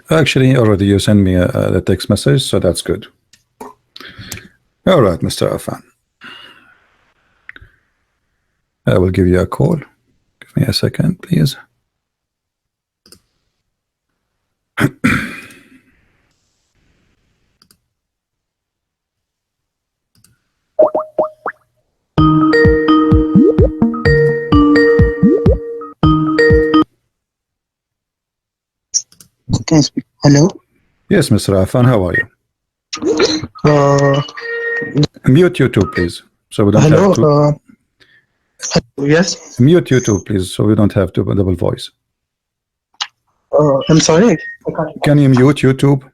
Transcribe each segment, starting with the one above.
Actually, already you sent me a text message, so that's good. All right, Mr. Afan. I will give you a call. Give me a second, please. Can I speak? Hello? Yes, Mr. Afan, how are you? Uh, Mute YouTube, please, so we don't hello? have to. Yes? Mute YouTube, please, so we don't have to double voice. I'm sorry. Can you mute YouTube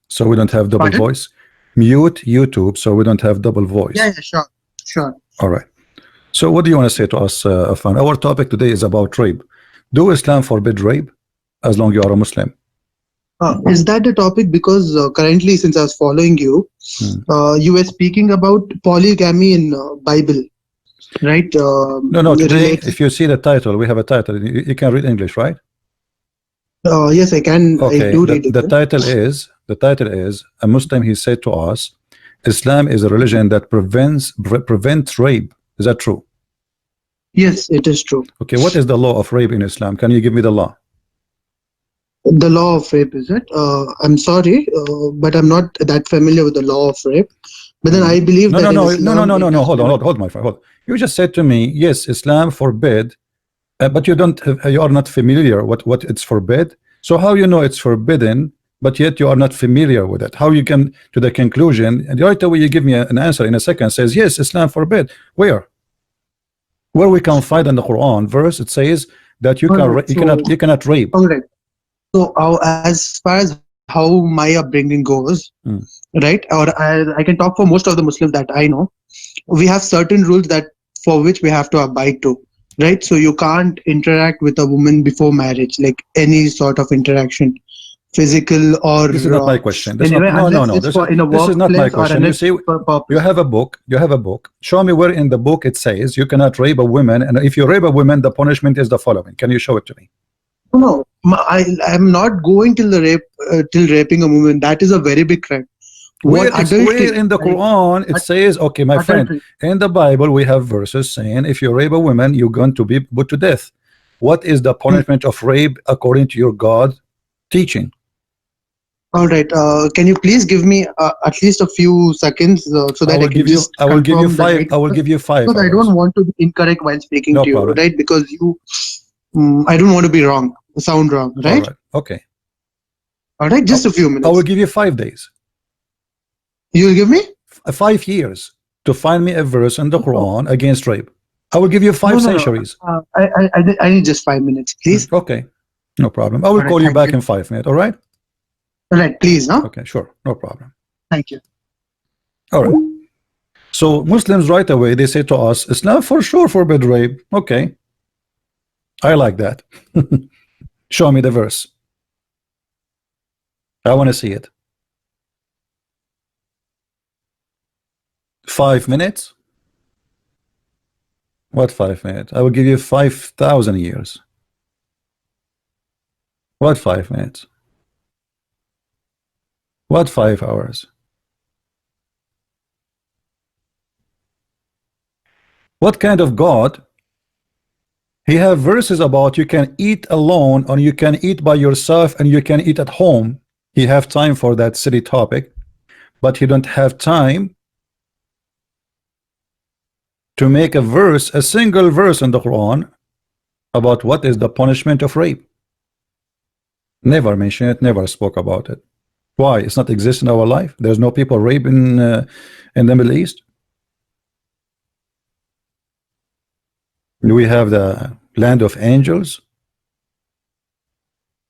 so we don't have double Pardon? voice? Mute YouTube so we don't have double voice. Yeah, sure. Sure. All right. So what do you want to say to us, Afan? Our topic today is about rape. Do Islam forbid rape as long you are a Muslim? Is that the topic? Because currently, since I was following you, you were speaking about polygamy in Bible, right? No, today, if you see the title, we have a title. You can read English, right? Yes, I can. Okay. I do read it. The title is a Muslim. He said to us, Islam is a religion that prevents rape. Is that true? Yes, it is true. Okay. What is the law of rape in Islam? Can you give me the law? The law of rape, is it? I'm sorry, but I'm not that familiar with the law of rape. But then I believe that no, hold on, my friend, hold. You just said to me, yes, Islam forbid, but you are not familiar what it's forbid. So how you know it's forbidden, but yet you are not familiar with it? How you come to the conclusion? And right away you give me an answer in a second. Says yes, Islam forbid. Where we can find in the Quran verse it says that you cannot rape. All right. So as far as how my upbringing goes, right, or I can talk for most of the Muslims that I know, we have certain rules that for which we have to abide to, right? So you can't interact with a woman before marriage, like any sort of interaction, physical or. This is not my question. This anyway, no. This is not my question. You see, you have a book. Show me where in the book it says you cannot rape a woman, and if you rape a woman, the punishment is the following. Can you show it to me? No, I'm not going till raping a woman. That is a very big crime. Where in the Quran it says, okay, my friend, in the Bible we have verses saying if you rape a woman, you're going to be put to death. What is the punishment of rape according to your God teaching? All right. Can you please give me at least a few seconds so that I will give you 5. I will give you 5. Because I don't want to be incorrect while speaking to you, right? Because I don't want to be wrong, sound wrong, right? All right. Okay. All right. Just a few minutes. I will give you 5 days. You will give me 5 years to find me a verse in the Quran against rape. I will give you 5 centuries. I need just 5 minutes, please. Okay. No problem. I will call you back in 5 minutes. All right. All right, please, no? Okay, sure, no problem. Thank you. All right. So Muslims right away they say to us, Islam for sure forbid rape. Okay, I like that. Show me the verse. I want to see it. 5 minutes. What 5 minutes? I will give you 5,000 years. What 5 minutes? What 5 hours? What kind of God? He have verses about you can eat alone, or you can eat by yourself, and you can eat at home. He have time for that silly topic, but he don't have time to make a single verse in the Quran about what is the punishment of rape. Never mention it, never spoke about it. Why? It's not exist in our life. There's no people rape in the Middle East. We have the land of angels.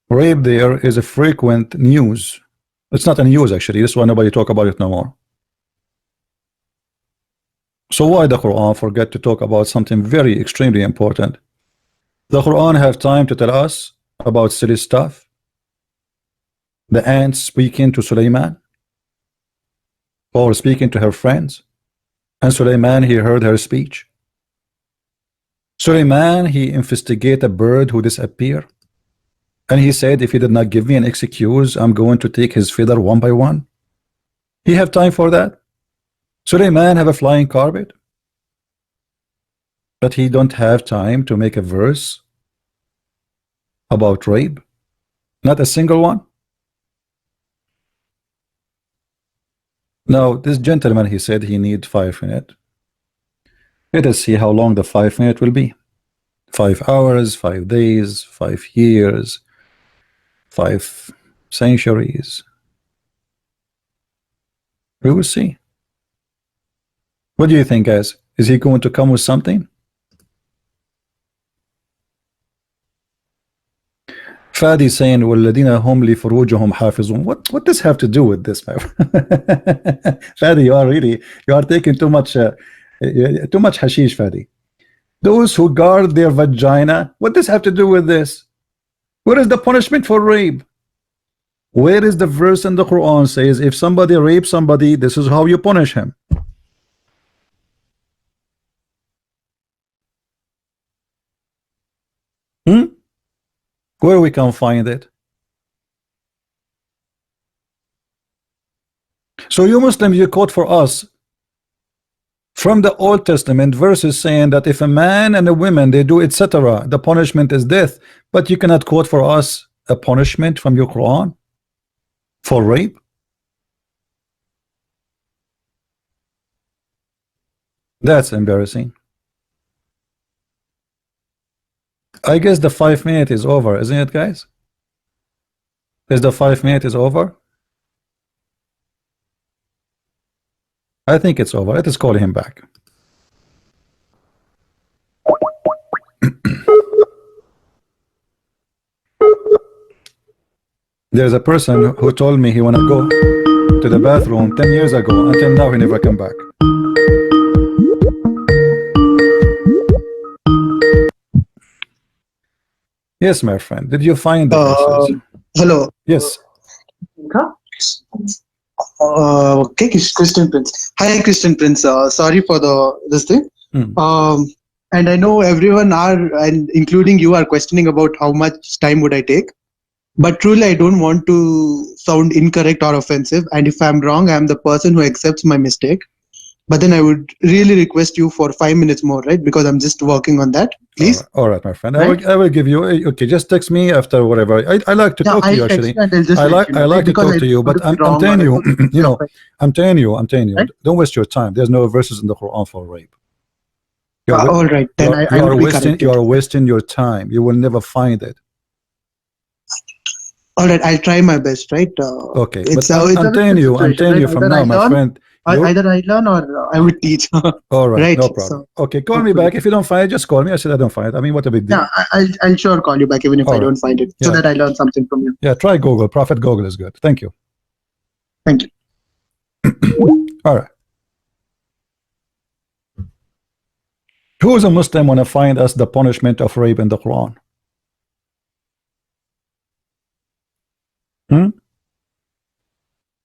Rape there is a frequent news. It's not a news actually. This one nobody talk about it no more. So why the Quran forget to talk about something very extremely important? The Quran have time to tell us about silly stuff. The ant speaking to Sulaiman, or speaking to her friends, and Sulaiman he heard her speech. Sulaiman he investigate a bird who disappeared, And he said, if he did not give me an excuse, I'm going to take his feather one by one. He have time for that? Suleiman have a flying carpet? But he don't have time to make a verse about rape? Not a single one? Now, this gentleman, he said he need 5 minutes. Let us see how long the 5 minutes will be. 5 hours, 5 days, 5 years, 5 centuries. We will see. What do you think, guys? Is he going to come with something? Fadi saying, وَالَّذِينَ هُمْ لِفُرُوجِهِمْ حَافِظُونَ. What does have to do with this, my Fadi, you are taking too much hashish, Fadi. Those who guard their vagina, what does have to do with this? Where is the punishment for rape? Where is the verse in the Quran says if somebody rapes somebody, this is how you punish him? Where we can find it? So you Muslims, you quote for us from the Old Testament verses saying that if a man and a woman they do etc., the punishment is death, but you cannot quote for us a punishment from your Quran for rape. That's embarrassing. I guess the 5 minutes is over, isn't it, guys? Is the 5 minutes is over? I think it's over. Let us call him back. There's a person who told me he wanna go to the bathroom 10 years ago. Until now, he never come back. Yes, my friend. Did you find the verses? Hello. Yes. Okay, Christian Prince. Hi, Christian Prince. Sorry for this thing. And I know everyone are, and including you, are questioning about how much time would I take. But truly, I don't want to sound incorrect or offensive. And if I'm wrong, I'm the person who accepts my mistake. But then I would really request you for 5 minutes more, right? Because I'm just working on that. Please. All right, my friend. Right? I will give you. Okay, just text me after whatever. I like to talk to you actually. I like to talk to you, but I'm telling you, you know, I'm telling you, right? Don't waste your time. There's no verses in the Quran for rape. All right, then I will be corrected. You are wasting your time. You will never find it. All right, I'll try my best, right? Okay, but I'm telling you from now, my friend. Either I learn or I would teach. All right, right, no problem. So, okay, call me back. If you don't find it, just call me. I said I don't find it. I mean, what a big deal. Yeah, I'll sure call you back even if I don't find it, so that I learn something from you. Yeah, try Google. Prophet Google is good. Thank you. Thank you. All right. Who is a Muslim want to find us the punishment of rape in the Quran?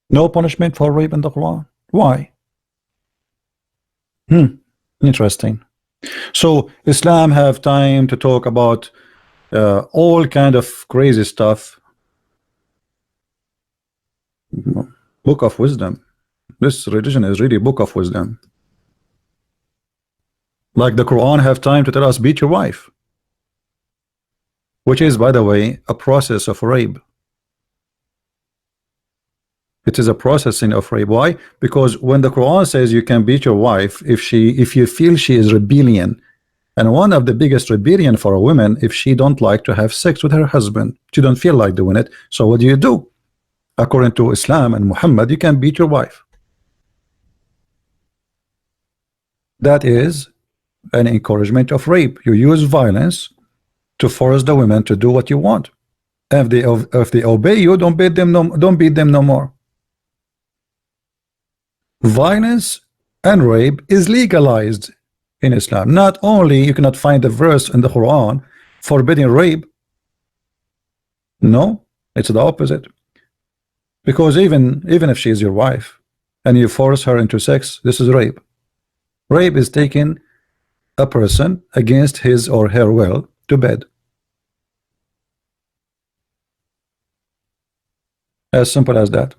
No punishment for rape in the Quran. Why? Interesting. So Islam have time to talk about all kind of crazy stuff. Book of wisdom. This religion is really book of wisdom. Like the Quran have time to tell us beat your wife, which is, by the way, a process of rape. It is a processing of rape. Why? Because when the Quran says you can beat your wife if you feel she is rebellion, and one of the biggest rebellion for a woman if she don't like to have sex with her husband, she don't feel like doing it. So what do? According to Islam and Muhammad, you can beat your wife. That is an encouragement of rape. You use violence to force the women to do what you want. And if they obey you, don't beat them no more. Violence and rape is legalized in Islam. Not only you cannot find a verse in the Quran forbidding rape. No, it's the opposite. Because even if she is your wife and you force her into sex, this is rape. Rape is taking a person against his or her will to bed. As simple as that.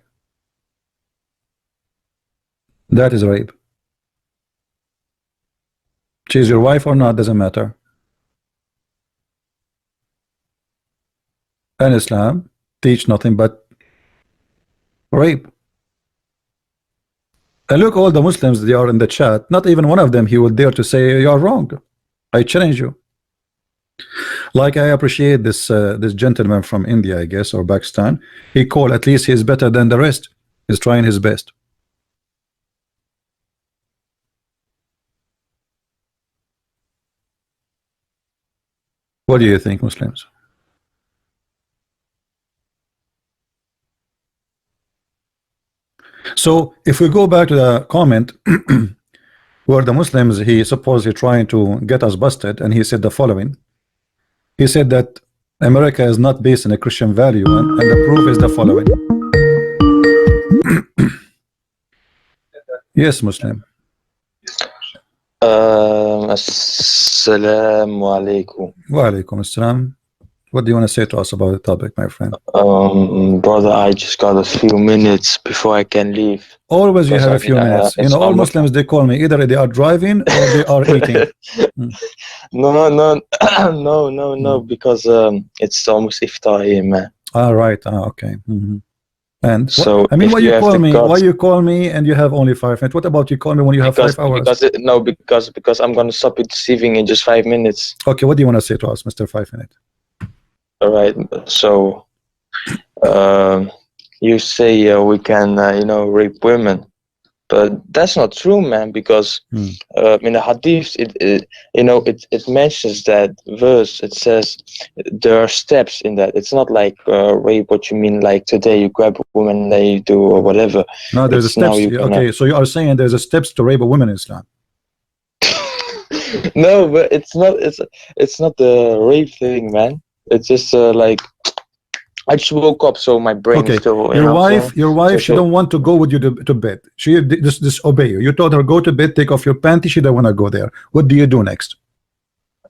That is rape. She's your wife or not, doesn't matter. And Islam teach nothing but rape. And look, all the Muslims, they are in the chat. Not even one of them he would dare to say you are wrong. I challenge you. Like, I appreciate this this gentleman from India, I guess, or Pakistan. He called, at least he's better than the rest. He's trying his best. What do you think, Muslims? So if we go back to the comment where the Muslims, he supposedly trying to get us busted, and he said the following. He said that America is not based on a Christian value, and the proof is the following. Yes, Muslim. Assalamu alaikum. Wa alaikum assalam. What do you want to say to us about the topic, my friend? Brother, I just got a few minutes before I can leave. Always you have a few minutes. You know, all Muslims, they call me, either they are driving or they are eating. No, because it's almost iftar here, man. All right. Okay. And so what, I mean, why you call me? gods, why you call me and you have only 5 minutes? What about you call me when you have 5 hours? Because I'm gonna stop it deceiving in just 5 minutes. Okay, what do you want to say to us, Mr. 5 Minute? All right. So you say we can rape women, but that's not true, man, because in the hadith it mentions that verse. It says there are steps in that. It's not like rape, what you mean, like today you grab a woman and then you do or whatever. No, there's a steps. Okay, so you are saying there's a steps to rape a woman in Islam. No, but it's not the rape thing, man. It's just like I just woke up, so my brain is still. Your wife, she don't want to go with you to bed. She disobey you. You told her go to bed, take off your panties. She don't want to go there. What do you do next?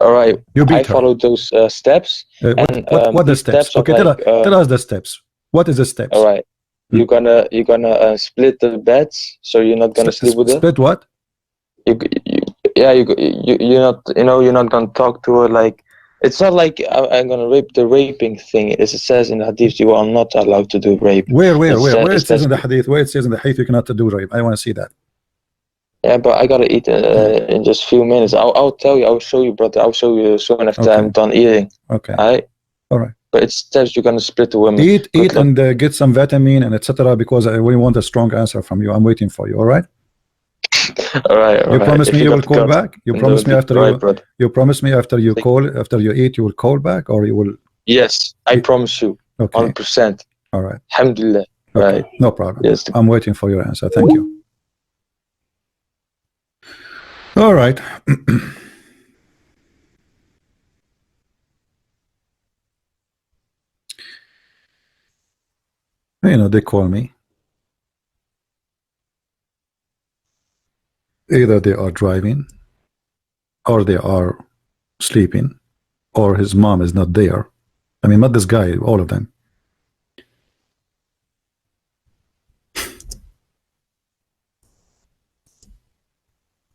All right, you beat I her. followed those steps. What the steps? Okay, like, tell us the steps. What is the steps? All right, you're gonna split the beds, so you're not gonna sleep with her. Split what? You're not you're not gonna talk to her like. It's not like I'm gonna rape the raping thing. It says in the hadith you are not allowed to do rape. Where it says in the hadith? Where it says in the hadith you cannot do rape? I want to see that. Yeah, but I gotta eat in just a few minutes. I'll tell you. I'll show you, brother. I'll show you soon after I'm done eating. Okay. All right. But it says you're gonna split the women. Eat and get some vitamin and etc. Because we want a strong answer from you. I'm waiting for you. All right. All right. You promise me you will call back. You promise me after you. You promise me after you after you eat you will call back, or you will. Yes, I promise you. Okay. 100%. All right. Alhamdulillah. Okay. Right. No problem. Yes. I'm waiting for your answer. Thank you. All right. You know, they call me. Either they are driving, or they are sleeping, or his mom is not there. I mean, not this guy, all of them.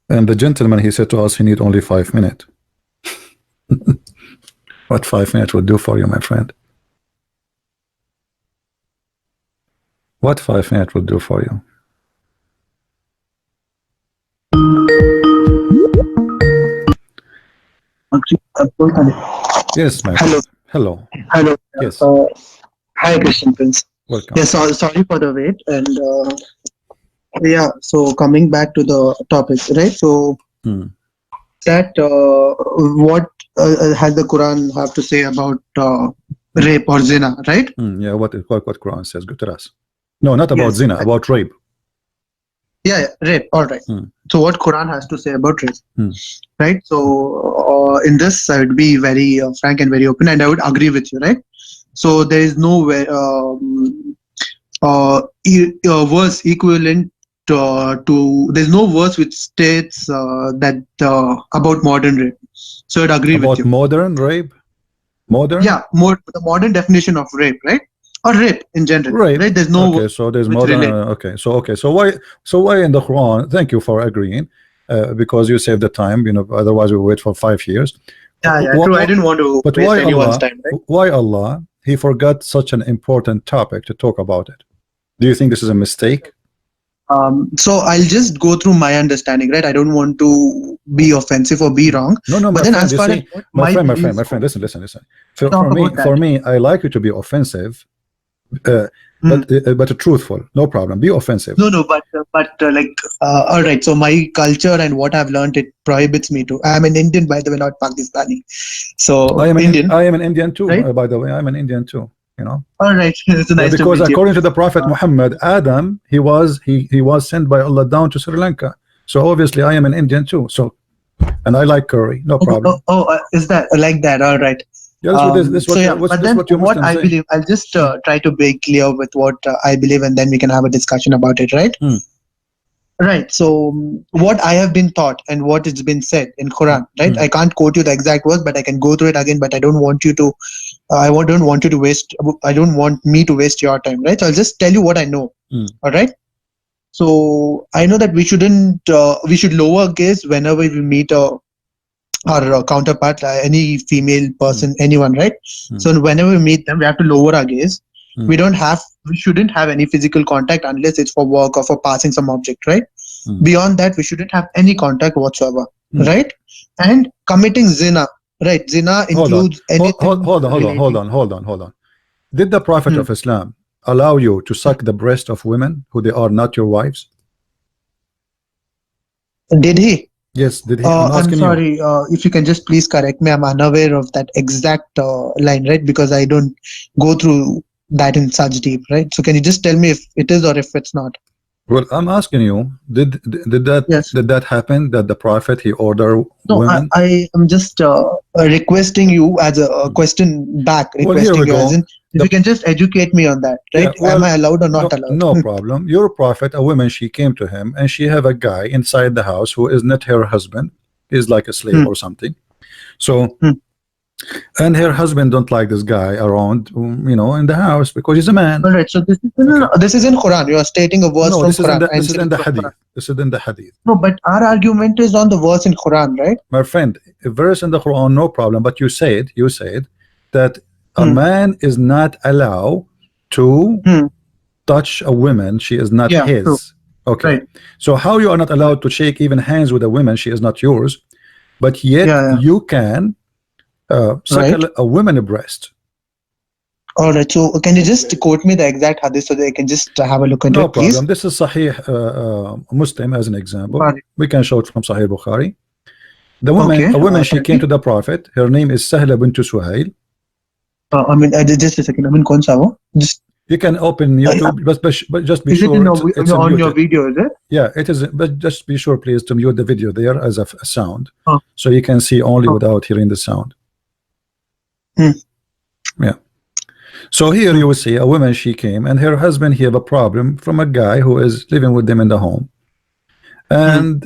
And the gentleman, he said to us, he need only 5 minutes. What 5 minutes would do for you, my friend? What 5 minutes would do for you? Yes, my friend. Hello. Yes. Hi, Christian Prince. Welcome. Yes, sorry for the wait. And yeah, so coming back to the topic, right? So that what has the Quran have to say about rape or zina, right? Yeah, what Quran says. Good to us. No, not about zina, about rape. Yeah, rape. All right. So what Quran has to say about rape, right? So in this, I would be very frank and very open, and I would agree with you, right? So there is no verse equivalent to. There's no verse which states that about modern rape. So I'd agree with you. About modern rape. Modern. Yeah, the modern definition of rape, right? or rape in general, Rape. right? There's no Okay, so there's which more than relate. okay. So why in the Quran? Thank you for agreeing, because you saved the time. Otherwise we wait for 5 years. Yeah, true. I didn't want to But waste why anyone's Allah? time, right? Why Allah? He forgot such an important topic to talk about it. Do you think this is a mistake? So I'll just go through my understanding, right? I don't want to be offensive or be wrong. No, But my then friend, as you far see, as what my beliefs friend, go, listen. talk about For that. me, I like you to be offensive, Hmm. but truthful. No problem. Be offensive. No, but all right. So my culture and what I've learned, it prohibits me to. I'm an Indian, by the way, not Pakistani. So Indian, I am an Indian too, right? by the way. I'm an Indian too. All right. It's nice to Because meet you. according to the Prophet Muhammad, Adam, he was sent by Allah down to Sri Lanka. So obviously, I am an Indian too. So, and I like curry. No problem. Is that like that? All right. Yeah, this So yeah, but then what your what Muslims I say. believe, I'll just try to be clear with what I believe, and then we can have a discussion about it, right? Hmm. Right. So what I have been taught and what has been said in Quran, right? I can't quote you the exact words, but I can go through it again. But I don't want you to. Don't want you to waste. I don't want me to waste your time, right? So I'll just tell you what I know. All right. So I know that we shouldn't. We should lower gaze whenever we meet our counterpart, any female person, anyone, right? So whenever we meet them, we have to lower our gaze. We shouldn't have any physical contact unless it's for work or for passing some object, right? Beyond that, we shouldn't have any contact whatsoever, right? And committing zina, right? Zina includes anything. Hold on. Did the Prophet of Islam allow you to suck the breast of women who they are not your wives? Did he? Yes, did he? I'm sorry, if you can just please correct me. I'm unaware of that exact line, right? Because I don't go through that in such deep, right? So can you just tell me if it is or if it's not? Well, I'm asking you, did that happen? That the Prophet he ordered women? I am just requesting you as a question back, Well, here we requesting you as go. in if you can just educate me on that, right? Yeah, well, am I allowed or not allowed? No problem. Your Prophet, a woman, she came to him and she have a guy inside the house who is not her husband. He's like a slave or something. So, and her husband don't like this guy around, in the house because he's a man. All right. So this is in Quran. You are stating a verse No, from this Quran. this is in the hadith. This is in the hadith. No, but our argument is on the verse in Quran, right? My friend, a verse in the Quran, no problem. But you said that a man is not allowed to touch a woman. She is not his. True. Okay. Right. So how you are not allowed to shake even hands with a woman? She is not yours, but yet you can suckle a woman breast. All right. So can you just quote me the exact hadith so that I can just have a look into it, please? No problem. This is Sahih Muslim as an example. We can show it from Sahih Bukhari. The woman, a woman, she came to the Prophet. Her name is Sahla bint Suhail. Just a second. Just you can open YouTube, but just be sure it's on your video, is it? Yeah, it is. But just be sure, please, to mute the video there as a sound, so you can see only without hearing the sound. Yeah. So here you will see a woman. She came, and her husband he have a problem from a guy who is living with them in the home. And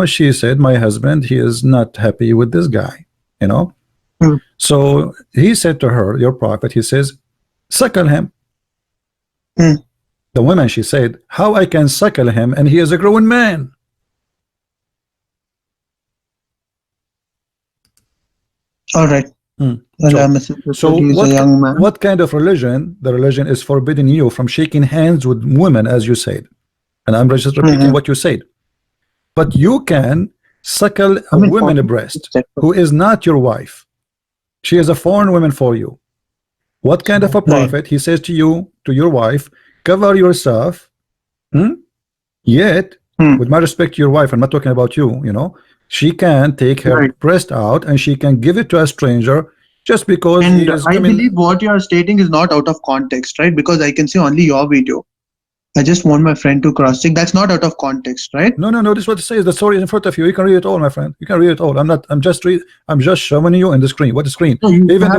she said, my husband, he is not happy with this guy. So he said to her, your Prophet, he says, suckle him. The woman, she said, how I can suckle him and he is a grown man? All right. So what kind of religion? The religion is forbidding you from shaking hands with women, as you said. And I'm just repeating what you said. But you can suckle a woman breast who is not your wife. She is a foreign woman for you. What kind of a prophet? He says to you, to your wife, cover yourself. Yet, with my respect to your wife, I'm not talking about you, she can take her breast out and she can give it to a stranger just because he is I believe what you are stating is not out of context, right? Because I can see only your video. I just want my friend to cross check. That's not out of context, right? No. This is what it says. The story is in front of you. You can read it all, my friend. You can read it all. I'm just showing you in the screen. What the screen? No, even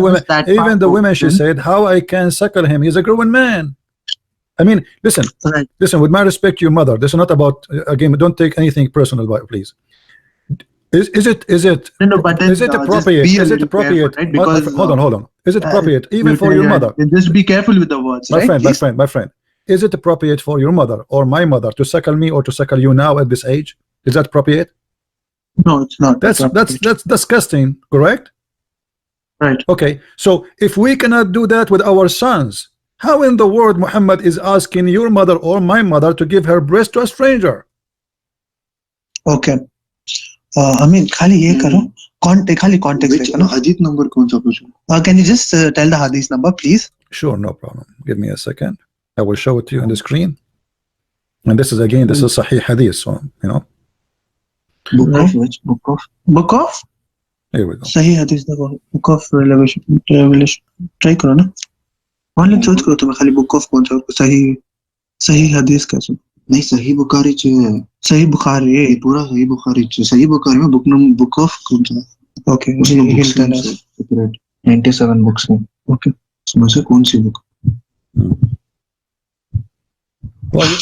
the women, she said, how I can suckle him? He's a grown man. I mean, listen. With my respect to your mother, this is not about, again, don't take anything personal, please. No, but then, is it just appropriate? be a Is it little careful, appropriate? right? Because Hold on. Is it appropriate even for your mother? Just be careful with the words, My right? friend, Please? my friend. Is it appropriate for your mother or my mother to suckle me or to suckle you now at this age? Is that appropriate? No, it's not. That's disgusting, correct? Right. Okay, so if we cannot do that with our sons, how in the world Muhammad is asking your mother or my mother to give her breast to a stranger? Okay. I mean, खाली ये करो. खाली context देखो ना. hadith number कौन सा पूछो? Can you just tell the hadith number, please? Sure, no problem. Give me a second. I will show it to you on the screen. And this is again, this is Sahih Hadith, so you know. Book of which? Book of? Book of Here we go. Sahih hadith देखो. Book of Revelation. Try करो ना. Online search करो तो मैं खाली book of कौन सा सही hadith कैसे? नहीं सही बुखारी चाहिए. सही बुखारी. ये पूरा सही बुखारी चाहिए. सही बुखारी में book of कौन सा? Okay. उसमें books हैं separate 97 books हैं. Okay. उसमें से कौन सी book?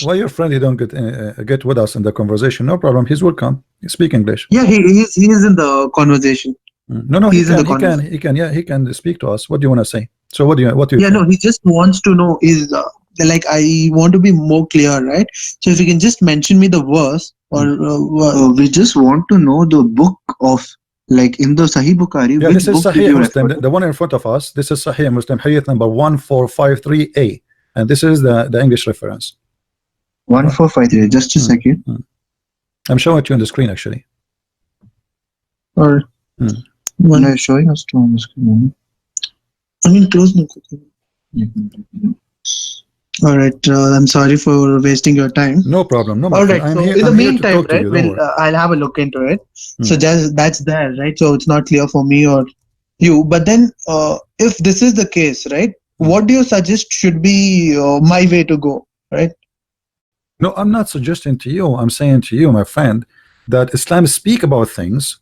Why your friend he don't get with us in the conversation? No problem. He's welcome. Speak English. Yeah, he is in the conversation. No, he can speak to us. What do you want to say? So what do you Yeah, think? no, he just wants to know is like I want to be more clear, right? So if you can just mention me the verse or We just want to know the book of, like in the Sahih Bukhari. Yeah, which this is book did Sahih you Muslim, refer to? the one in front of us. This is Sahih Muslim, hadith number 1453A, and this is the English reference. 1453. Just a second. I'm showing it to you on the screen actually. or When are you showing us to on the screen? I mean close. All right, I'm sorry for wasting your time. No problem. No, my All friend. right, I'm so here, in the I'm here to meantime, talk to right, you. Don't worry. I'll have a look into it. So just that's there, right? So it's not clear for me or you. But then, if this is the case, right, what do you suggest should be my way to go, right? No, I'm not suggesting to you. I'm saying to you, my friend, that Islam speak about things.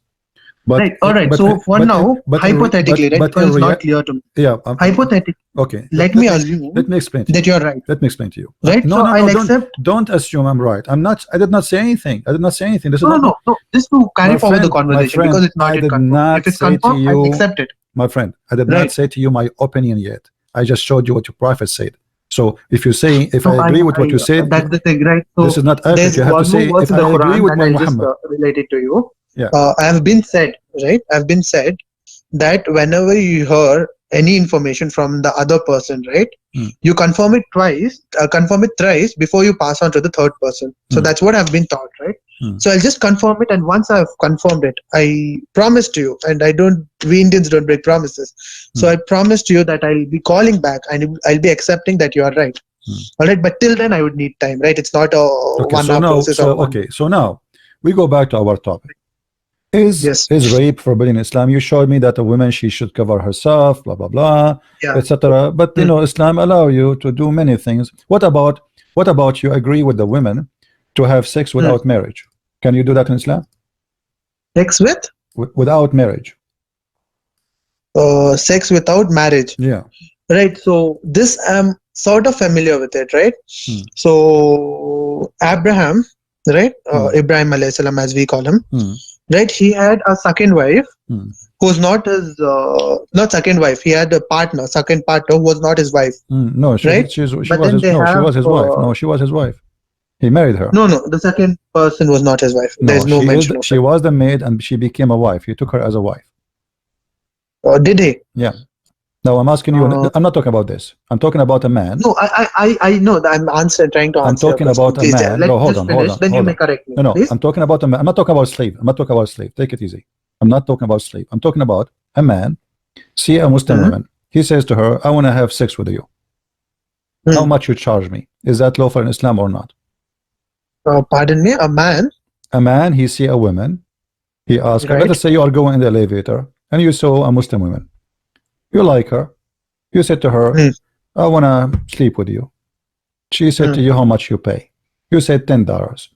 But, Right. All right. So for now, hypothetically, right? Because it's not clear to me. Yeah. Hypothetically, Okay. let me assume Let me explain to that you. you're right. Let me explain to you. Right. No, so no, I'll no. accept. Don't assume I'm right. I'm not. I did not say anything. I did not say anything. This is not. No. Just to carry My forward the friend, conversation my friend, because it's not I yet did confirmed. not If it's say to confirmed, you- I'll accept it. My friend, I did not Right. say to you my opinion yet. I just showed you what your prophet said. So if you say, if No, I agree with what you said, that's the thing, right? So this is not accurate. there's You have one to more say, verse if in the I agree Quran with that my I'll just Muhammad. relate it to you. Yeah. I have been said, right? I've been said that whenever you hear any information from the other person, right, you confirm it thrice before you pass on to the third person. So that's what I've been taught, right? So I'll just confirm it, and once I've confirmed it, I promise to you, and we Indians don't break promises. So I promise to you that I'll be calling back and I'll be accepting that you are right. All right, but till then I would need time, right? It's not a Okay, one-hour process. so now we go back to our topic. Yes. Is rape forbidden in Islam? You showed me that a woman she should cover herself, blah blah blah, Yeah. etc. But you know, Islam allow you to do many things. What about you agree with the women to have sex without marriage? Can you do that in Islam? Sex with? Without marriage? Sex without marriage. Yeah. Right. So this I'm sort of familiar with it, right? So Abraham, right? Ibrahim alayhi salam, as we call him, right? He had a second wife who's not his, not second wife. He had a partner, second partner who was not his wife. No, she Right? was But his, then no, they she was his have, wife. No, she was his wife. He married her. No, the second person was not his wife. There's no mention of she it. was the maid and she became a wife. He took her as a wife. Did he? Yeah. Now I'm asking you. I'm not talking about this. I'm talking about a man. No, I know that I'm trying to answer. I'm talking your question. about a Please, man. let's No, hold just on, finish, hold on. then you hold may on. correct me. No, please. I'm talking about a man. I'm not talking about slave. I'm not talking about slave. Take it easy. I'm not talking about slave. I'm talking about a man. See a Muslim woman. He says to her, "I want to have sex with you. How much you charge me? Is that lawful in Islam or not?" Pardon me, a man. A man. He see a woman. He asks her. Right. Let us say you are going in the elevator and you saw a Muslim woman. You like her. You said to her, "I want to sleep with you." She said to you, "How much you pay?" You said $10.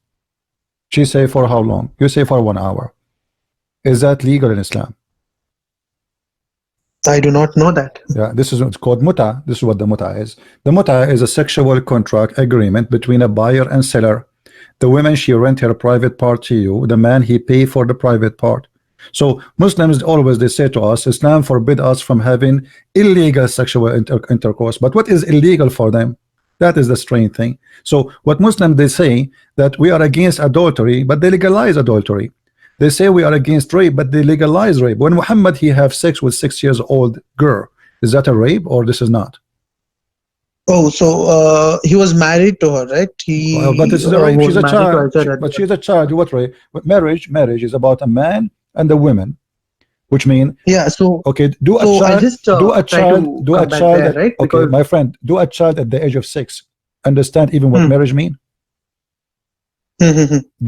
She say, "For how long?" You say, "For 1 hour." Is that legal in Islam? I do not know that. Yeah, this is what's called muta. This is what the muta is. The muta is a sexual contract agreement between a buyer and seller The woman, she rent her private part to you. The man, he pay for the private part. So Muslims always, they say to us, Islam forbid us from having illegal sexual intercourse. But what is illegal for them? That is the strange thing. So what Muslims, they say that we are against adultery, but they legalize adultery. They say we are against rape, but they legalize rape. When Muhammad, he have sex with 6 years old girl, is that a rape or this is not? Oh, so he was married to her, right? He But this is a rape. was She's a married to child. her at But the- she's a child. What rape? But marriage is about a man and a woman, which mean Yeah. So okay. Do a So I child. just Do a try child. to Do a come back child. there, right? Okay, Because my friend. Do a child at the age of 6 understand even what marriage mean?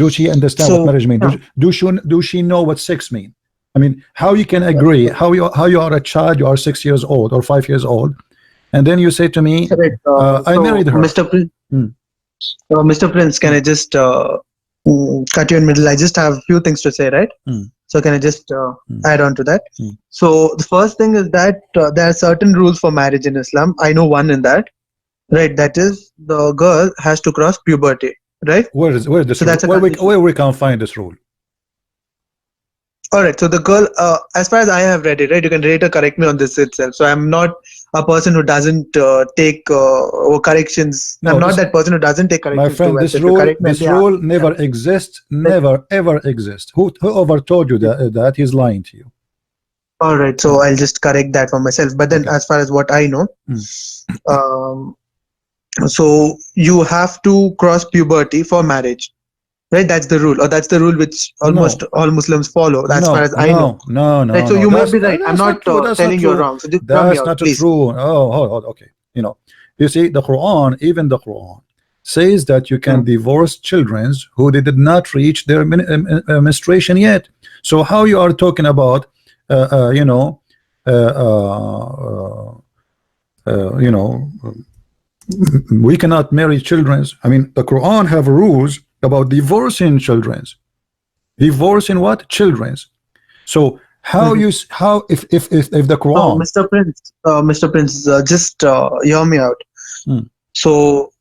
Do she understand what So, marriage mean? yeah. Do she know what sex mean? I mean, how you can agree? How you are a child? You are 6 years old or 5 years old, and then you say to me, Correct. I married her. Mr. Prince, Hmm. Mr. Prince, can I just cut you in middle? I just have a few things to say, right? So can I just add on to that? So the first thing is that there are certain rules for marriage in Islam. I know one in that, right? That is the girl has to cross puberty, right? Where is this So rule? that's a Where we can find this rule? All right. So the girl, as far as I have read it, right, you can rate or correct me on this itself. So I'm not a person who doesn't take corrections. No, I'm not this- that person who doesn't take My corrections. friend, too well. this So if you rule, correct me, this I'll be rule happy. never exists, never ever exists. Whoever told you that he's lying to you. All right. So I'll just correct that for myself. But then, Okay. as far as what I know, so you have to cross puberty for marriage, right? That's the rule, or that's the rule which almost all Muslims follow. As far as I know. No, Right. So you might be right. I'm not true. That's telling not you true. wrong. So just tell me That's out, not please. true. Oh, hold, okay. You know, you see, the Quran, even the Quran, says that you can divorce children who they did not reach their menstruation yet. So how you are talking about, you know, we cannot marry children. I mean, the Quran have rules about divorcing children. Divorcing what? Children's. So how you how if the Quran Mr. Prince, just hear me out. So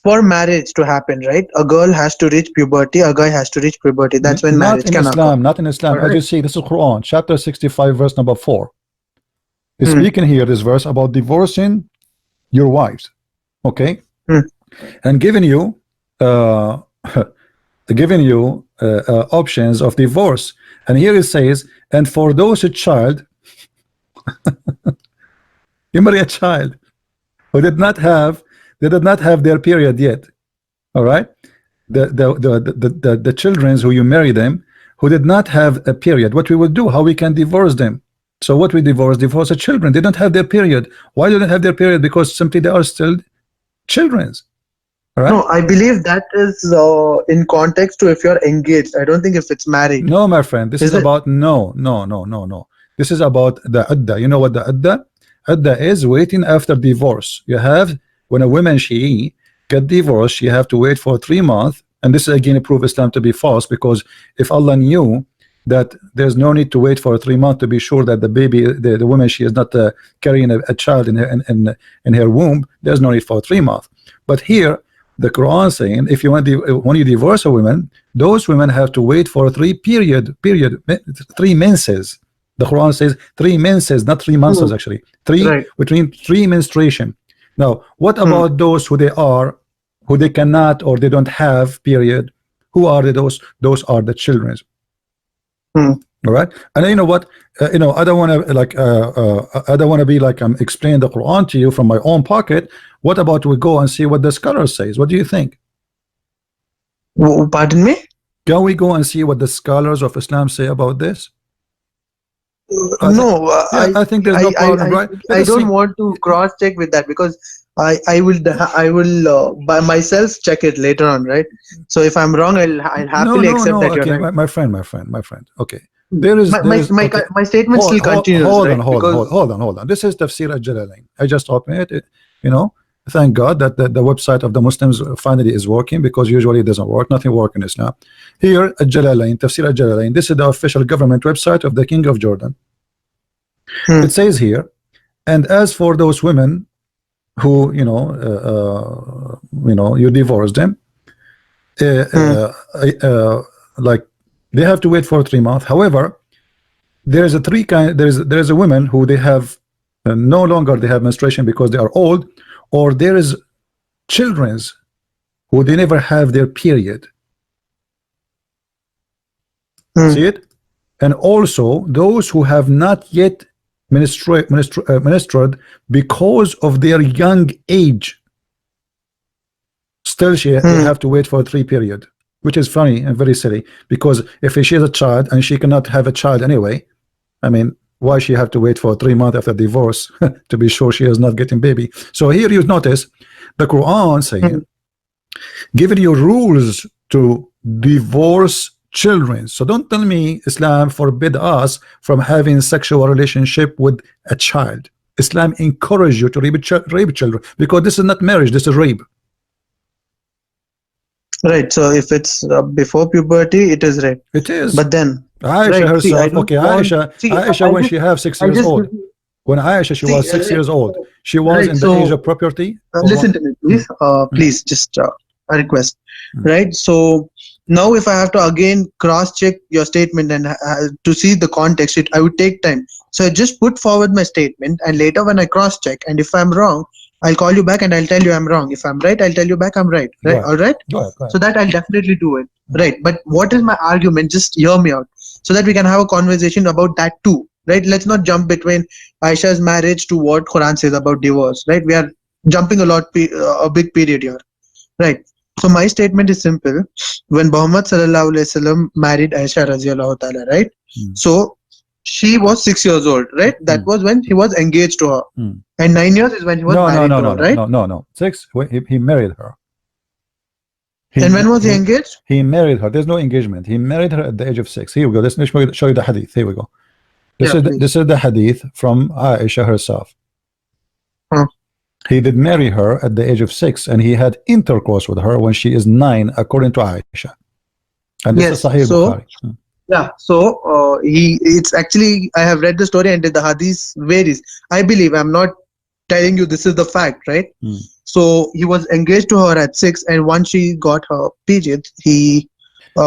for marriage to happen, right, a girl has to reach puberty, a guy has to reach puberty. That's when not marriage in can Islam, occur. not in Islam. As Alright. you see, this is Quran, chapter 65, verse number 4. It's speaking here this verse about divorcing your wives, okay, and giving you options of divorce. And here it says, and for those a child, you marry a child who did not have their period yet. All right, the children who you marry them who did not have a period, what we will do, how we can divorce them. So what we divorce the children. They don't have their period. Why do they have their period? Because simply they are still children's. All right? No, I believe that is in context to if you're engaged. I don't think if it's married. No, my friend, this is it? about no. This is about the idda. You know what the idda? Idda is waiting after divorce. You have, when a woman she get divorced, she have to wait for 3 months. And this is again prove Islam to be false, because if Allah knew that there's no need to wait for 3 months to be sure that the baby, the woman, she is not carrying a child in her womb, there's no need for 3 months. But here the Quran saying if you when you divorce a woman, those women have to wait for 3 menses. The Quran says 3 menses, not 3 months actually. Between 3 menstruation. Now, what about those who they cannot or they don't have period? Who are those? Those are the children. All right, and you know what? I don't want to I don't want to be like I'm explaining the Quran to you from my own pocket. What about we go and see what the scholar says? What do you think? Pardon me? Can we go and see what the scholars of Islam say about this? I think there's no problem, right? I don't want to cross check with that because I will by myself check it later on, right? So if I'm wrong, I'll happily accept that okay, you're right. my friend. Okay, there is my statement still continues. Hold on. This is Tafsir al-Jalalain. I just opened it. Thank God that the website of the Muslims finally is working, because usually it doesn't work. Nothing works in Islam. Here, al-Jalalain, Tafsir al-Jalalain. This is the official government website of the King of Jordan. It says here, and as for those women who you divorce them, like they have to wait for 3 months. However, there's a there's a women who they have no longer they have menstruation because they are old, or there is children's who they never have their period. See it? And also those who have not yet menstruated because of their young age, still they have to wait for 3 period, which is funny and very silly, because if she is a child and she cannot have a child anyway, I mean, why she have to wait for 3 months after divorce to be sure she is not getting baby? So here you notice the Quran saying giving you rules to divorce children. So don't tell me Islam forbid us from having sexual relationship with a child. Islam encourage you to rape children, because this is not marriage, this is rape. Right. So if it's before puberty, it is rape. It is. But then Aisha herself, see, Aisha when she have 6 years old, when Aisha she was 6 years old, she was in the age of puberty. Listen to me, please. Please, just a request. Right. So now, if I have to again cross-check your statement and to see the context, I would take time. So I just put forward my statement, and later when I cross-check, and if I'm wrong, I'll call you back and I'll tell you I'm wrong. If I'm right, I'll tell you back I'm right. Right? All right? Go ahead. So that I'll definitely do it. Right. But what is my argument? Just hear me out, so that we can have a conversation about that too. Right? Let's not jump between Aisha's marriage to what Quran says about divorce. Right? We are jumping a big period here. Right. So my statement is simple. When Muhammad sallallahu alaihi wasallam married Aisha radhiyallahu ta'ala, right? So she was 6 years old, right? That was when he was engaged to her. And 9 years is when he was married to her, right? No. 6, he married her. And when was he engaged? He married her. There's no engagement. He married her at the age of 6. Here we go. Let's show you the hadith. Here we go. This is the hadith from Aisha herself. He did marry her at the age of 6, and he had intercourse with her when she is 9, according to Aisha. And this is Sahih Bukhari. Yeah, so it's actually, I have read the story and the hadith varies. I believe, I'm not telling you this is the fact, right? So he was engaged to her at 6, and once she got her period, he he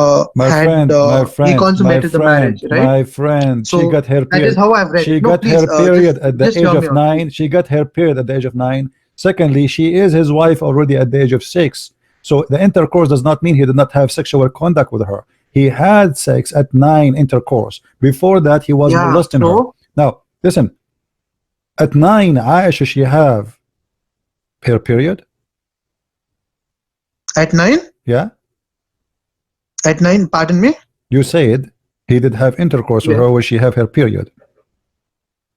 consummated the marriage, right? My friend, so she got her period. That is how I've read. She got her period at the age of 9. She got her period at the age of 9. Secondly, she is his wife already at the age of 6. So the intercourse does not mean he did not have sexual contact with her. He had sex at 9 intercourse. Before that, he was molesting her. Now, listen. At 9, Aisha, she have her period. At 9? Yeah. At 9, pardon me? You said he did have intercourse with her when she have her period.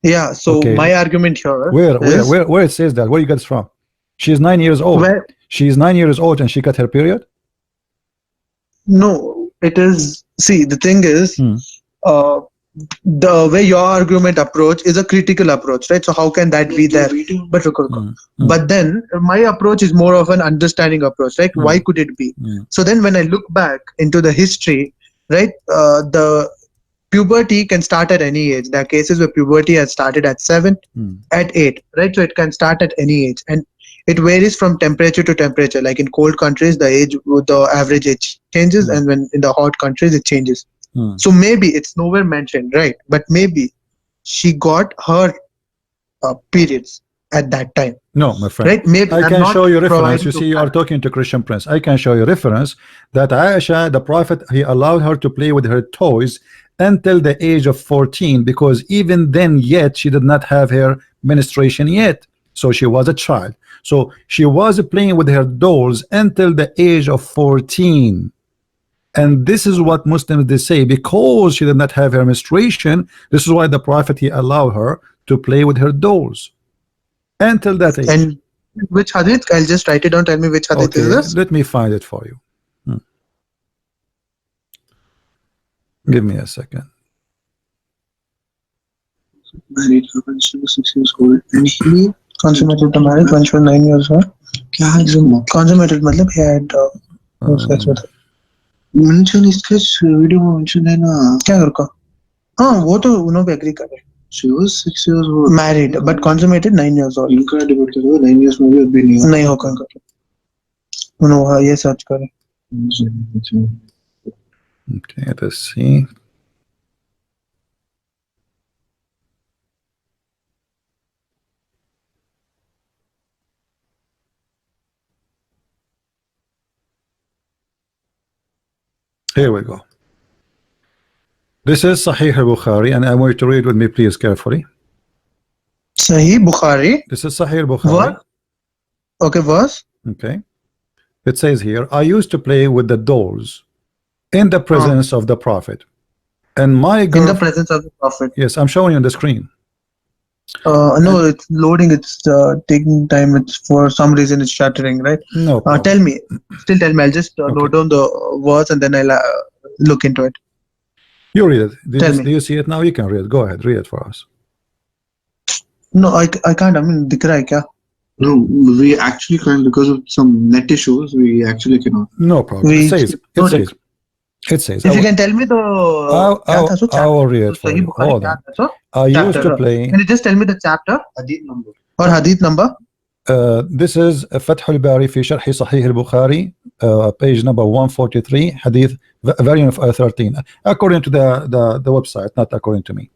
Yeah, so my argument here where it says that? Where you get this from? She's 9 years old. She's 9 years old and she got her period? No, it is, see, the thing is, the way your argument approach is a critical approach, right? So how can that be there? But then my approach is more of an understanding approach, right? Why could it be? So then when I look back into the history, right, the puberty can start at any age. There are cases where puberty has started at 7, at 8, right? So it can start at any age, and it varies from temperature to temperature. Like in cold countries, the average age changes, and when in the hot countries, it changes. So maybe it's nowhere mentioned, right? But maybe she got her periods at that time. No, my friend. Right? Maybe I can show you reference. You see, you are talking to Christian Prince. I can show you reference that Aisha, the Prophet, he allowed her to play with her toys until the age of 14, because even then yet she did not have her menstruation yet. So she was a child. So she was playing with her dolls until the age of 14. And this is what Muslims they say, because she did not have her menstruation, this is why the Prophet he allowed her to play with her dolls until that age. And which hadith? I'll just write it down. Tell me which hadith is this. Let me find it for you. Give me a second. Married her when she was 6 years old, and he consummated the marriage when she was 9 years old. Consummated means he had sex with her. mention इसके video में mention है ना क्या कर का हाँ वो तो उन्होंने भी agree कर रहे she was 6 years old married but consummated 9 years old इनका डिबेट करो 9 years में भी नहीं होगा इनका उन्होंने ये सर्च करें Okay, let's see. Here we go. This is Sahih al-Bukhari, and I want you to read with me, please, carefully. Sahih Bukhari. This is Sahih al-Bukhari. What? Okay, verse. Okay. It says here, I used to play with the dolls in the presence of the Prophet. And my girl... In the presence of the Prophet. Yes, I'm showing you on the screen. No, it's loading. It's taking time. It's for some reason it's shattering, right? No problem. Tell me. Still tell me. I'll just note down the words and then I'll look into it. You read it. Tell me. Do you see it now? You can read it. Go ahead. Read it for us. No, I can't. I mean, dikh raha hai kya? No, we actually can't because of some net issues. We actually cannot. No problem. It says. If you can tell me the. I will read it for you. Hold on. I used to play. Can you just tell me the chapter? Hadith number. Or hadith number? This is Fath al-Bari fi Sharh Sahih al-Bukhari, page number 143, hadith variant of 13. According to the website, not according to me.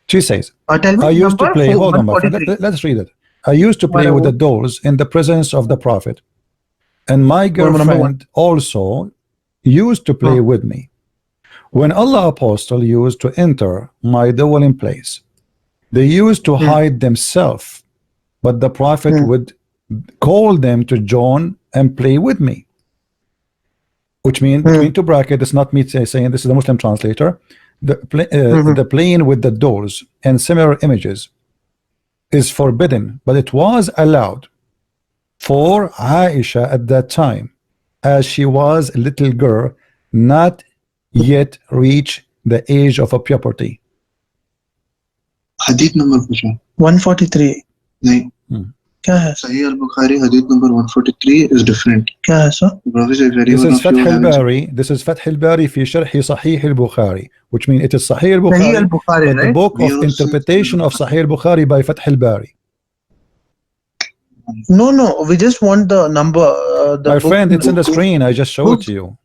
She says, tell me I used to play. Hold on, my friend. Let's read it. I used to play with the dolls in the presence of the Prophet, and my girlfriend also used to play with me. When Allah Apostle used to enter my dwelling place, they used to hide themselves, but the Prophet would call them to join and play with me. Which means, between two brackets, it's not me saying, this is the Muslim translator, the playing with the dolls and similar images is forbidden, but it was allowed for Aisha at that time, as she was a little girl, not yet reached the age of a puberty. Hadith number 143. No. Sahih al-Bukhari Hadith number 143 is different. This is Fath al-Bari. This is Fath al-Bari fi Sharh Sahih al-Bukhari, which means it is Sahih al-Bukhari, right? The book of interpretation of Sahih al-Bukhari by Fath al-Bari. No, we just want the number. My friend, it's in the screen. I just showed it to you.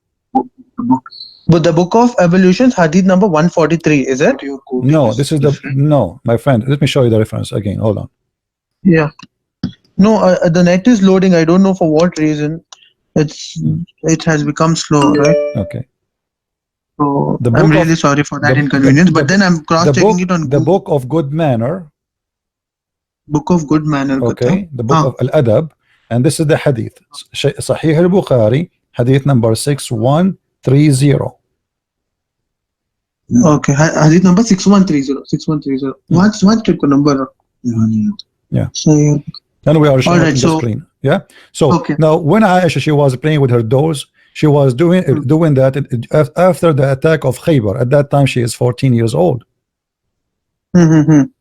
But the book of evolutions, hadith number 143, is it? No, this is no, my friend. Let me show you the reference again. Hold on. Yeah. No, the net is loading. I don't know for what reason. It has become slow, right? Okay. So I'm really sorry for that inconvenience. But then I'm cross-checking it on the book of good manner. Book of good manner. Okay. The book of Al-Adab, and this is the hadith. Sahih al-Bukhari, hadith number 6130. Okay, hadith number 6130. 6130. What's the number? Yeah. So, and we are showing the screen. Yeah. So now, when Aisha, she was playing with her dolls, she was doing that after the attack of Khaybar. At that time, she is 14 years old.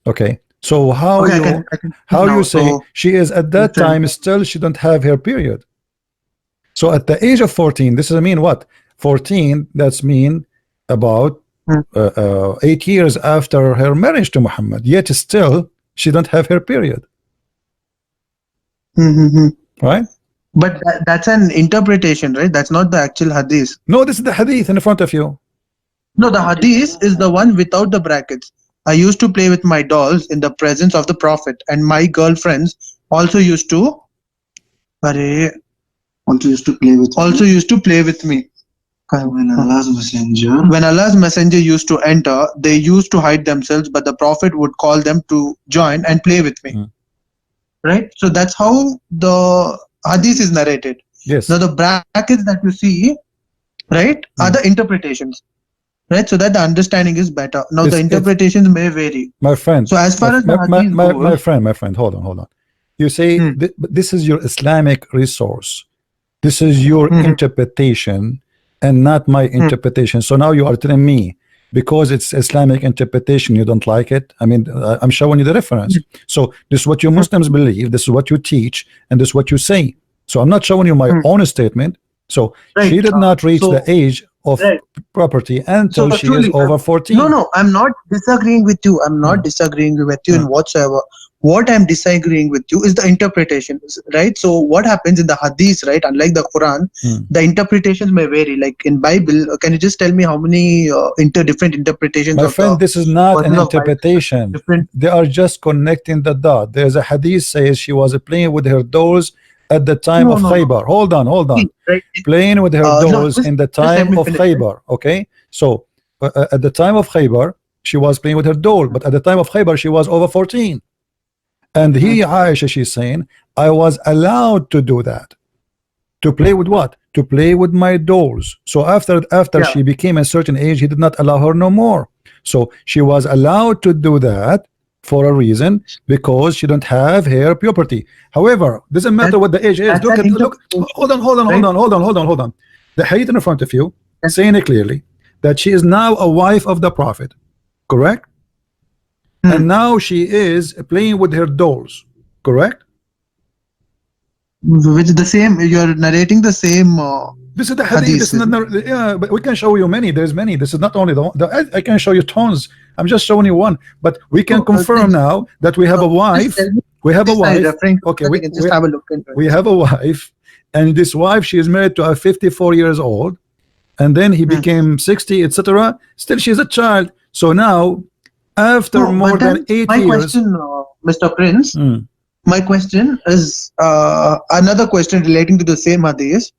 Okay. So how you say she is at that time still she don't have her period? So at the age of 14, this is mean what? 14. That's mean about 8 years after her marriage to Muhammad. Yet still she don't have her period. Right? But that's an interpretation, right? That's not the actual hadith. No, this is the hadith in front of you. No, the hadith is the one without the brackets. I used to play with my dolls in the presence of the Prophet, and my girlfriends also used to play with me. When Allah's messenger used to enter, they used to hide themselves, but the Prophet would call them to join and play with me. Right? So that's how the hadith is narrated. Yes. Now the brackets that you see, right, are the interpretations. Right, so that the understanding is better. Now the interpretations may vary. My friend. So as far as my friend, hold on. You say this is your Islamic resource. This is your interpretation and not my interpretation. So now you are telling me because it's Islamic interpretation you don't like it. I mean, I'm showing you the reference. So this is what you Muslims believe. This is what you teach, and this is what you say. So I'm not showing you my own statement. So she did not reach the age of property until she is over 14. No, I'm not disagreeing with you. I'm not disagreeing with you in whatsoever. What I'm disagreeing with you is the interpretation, right? So what happens in the hadith, right? Unlike the Quran, the interpretations may vary. Like in Bible, can you just tell me how many different interpretations My of friend, the this is not an verses of Bible? interpretation. Different. They are just connecting the dot. There's a hadith says she was playing with her dolls at the time of Khaybar. Hold on. See, right? Playing with her No, dolls in the just let time me of finish. Khaybar. Okay, so at the time of Khaybar, she was playing with her doll, but at the time of Khaybar, she was over 14. And here, Aisha, she's saying, I was allowed to do that. To play with what? To play with my dolls. So after Yeah. she became a certain age, he did not allow her no more. So she was allowed to do that for a reason, because she don't have her puberty. However, doesn't matter what the age is. That's Look an at look. Hold on. The hadith in front of you saying it clearly that she is now a wife of the Prophet, correct? And now she is playing with her dolls, correct? Which is the same. You're narrating the same. This is the hadith. This is not, yeah, but we can show you many. There's many. This is not only I can show you tons. I'm just showing you one. But we can confirm now that we have a wife. We have a wife. Okay, we just have a look into it. We have a wife, and this wife, she is married to a 54 years old, and then he became 60, etc. Still, she's a child. So now, after more than 8 my years. Question, Mr. Prince. My question is another question relating to the same hadith.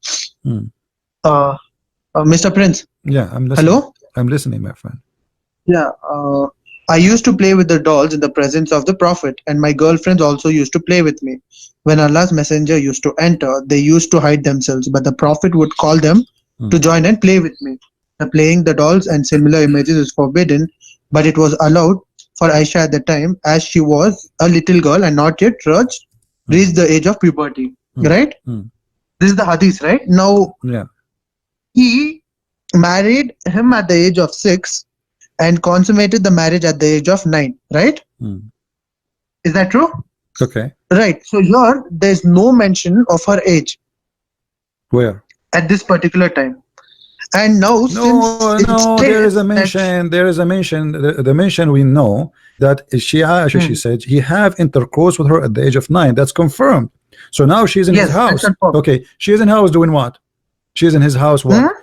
Mr. Prince. Yeah, I'm listening. Hello? I'm listening, my friend. Yeah. I used to play with the dolls in the presence of the Prophet, and my girlfriends also used to play with me. When Allah's messenger used to enter, they used to hide themselves, but the Prophet would call them to join and play with me. The playing the dolls and similar images is forbidden, but it was allowed for Aisha at the time, as she was a little girl and not yet reached the age of puberty. Right? This is the hadith, right? Now, he married him at the age of 6 and consummated the marriage at the age of 9, right? Is that true? Okay. Right. So here, there's no mention of her age. Where? At this particular time. And now, there is a mention. There is a mention. The mention we know that she said he have intercourse with her at the age of 9. That's confirmed. So now she's in his house. Okay, she is in house doing what? She's in his house. What?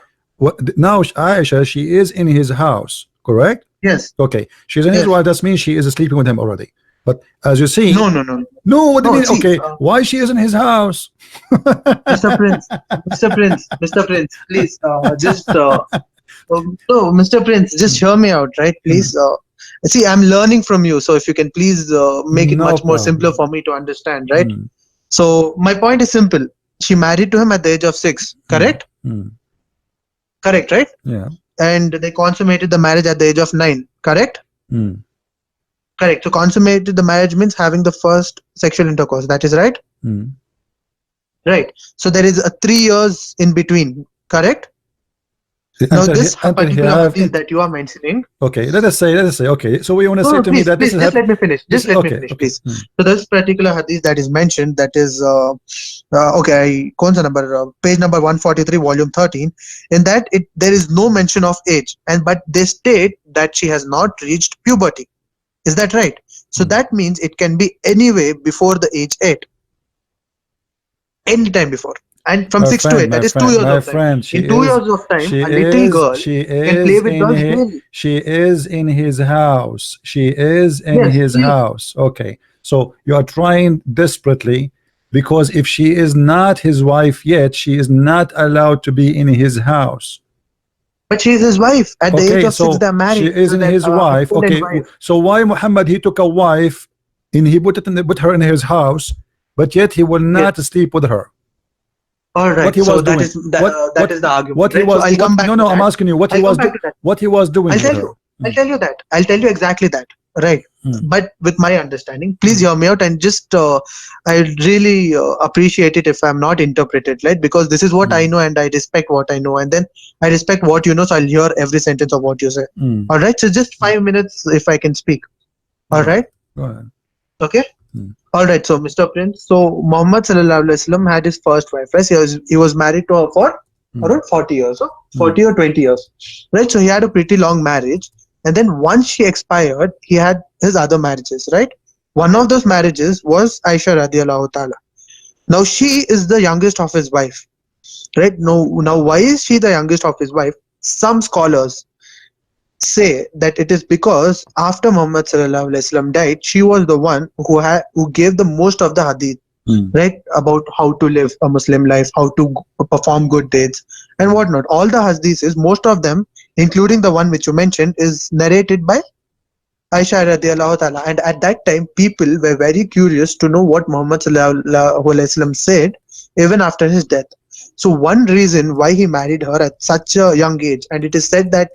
Now Aisha, she is in his house, correct? Yes. Okay, she's in his house. That means she is sleeping with him already. But as you see, no. What do you mean? Okay, why she is in his house? Mr. Prince, please, just Mr. Prince, just hear me out, right? Please, see, I'm learning from you, so if you can please make it much more simpler for me to understand, right? So my point is simple. She married to him at the age of 6, correct? Correct, right? Yeah. And they consummated the marriage at the age of 9, correct? Correct. So consummated the marriage means having the first sexual intercourse. That is right? Right. So there is a 3 years in between, correct? Now this particular hadith that you are mentioning. Okay, let us say, okay, so we want to say to me that please, just let me finish. Just let me finish, please. So this particular hadith that is mentioned, that is, page number 143, volume 13. In that, there is no mention of age, but they state that she has not reached puberty. Is that right? So that means it can be anyway before the age 8. Anytime before. And from 6 to 8, that is 2 years of time. In 2 years of time, a little girl can play with dolls daily. She is in his house. She is in his house. Okay. So you are trying desperately, because if she is not his wife yet, she is not allowed to be in his house. But she is his wife. At the age of 6, they're married. She is his wife. Okay. So why Muhammad, he took a wife and he put her in his house, but yet he will not sleep with her? All right. What he was doing. That is the argument. What he was. No, I'm asking you what he was. What he was doing. I'll tell you that. I'll tell you exactly that. Right. But with my understanding, please hear me out and just I really appreciate it if I'm not interpreted, right? Because this is what I know and I respect what I know, and then I respect what you know, so I'll hear every sentence of what you say. All right. So just 5 minutes if I can speak. All right. Go ahead. Okay. All right. So Mr. Prince, so Muhammad sallallahu alaihi wasallam had his first wife, right? He was married to her for around 40 years, 40 or 20 years, right? So he had a pretty long marriage. And then once she expired, he had his other marriages, right? One of those marriages was Aisha radiallahu ta'ala. Now she is the youngest of his wife, right? Now why is she the youngest of his wife? Some scholars say that it is because after Muhammad sallallahu alaihi wasallam died, she was the one who gave the most of the hadith, right, about how to live a Muslim life, how to perform good deeds and whatnot. All the hadiths, most of them, including the one which you mentioned, is narrated by Aisha radiallahu ta'ala. And at that time, people were very curious to know what Muhammad sallallahu alaihi wasallam said even after his death. So one reason why he married her at such a young age, and it is said that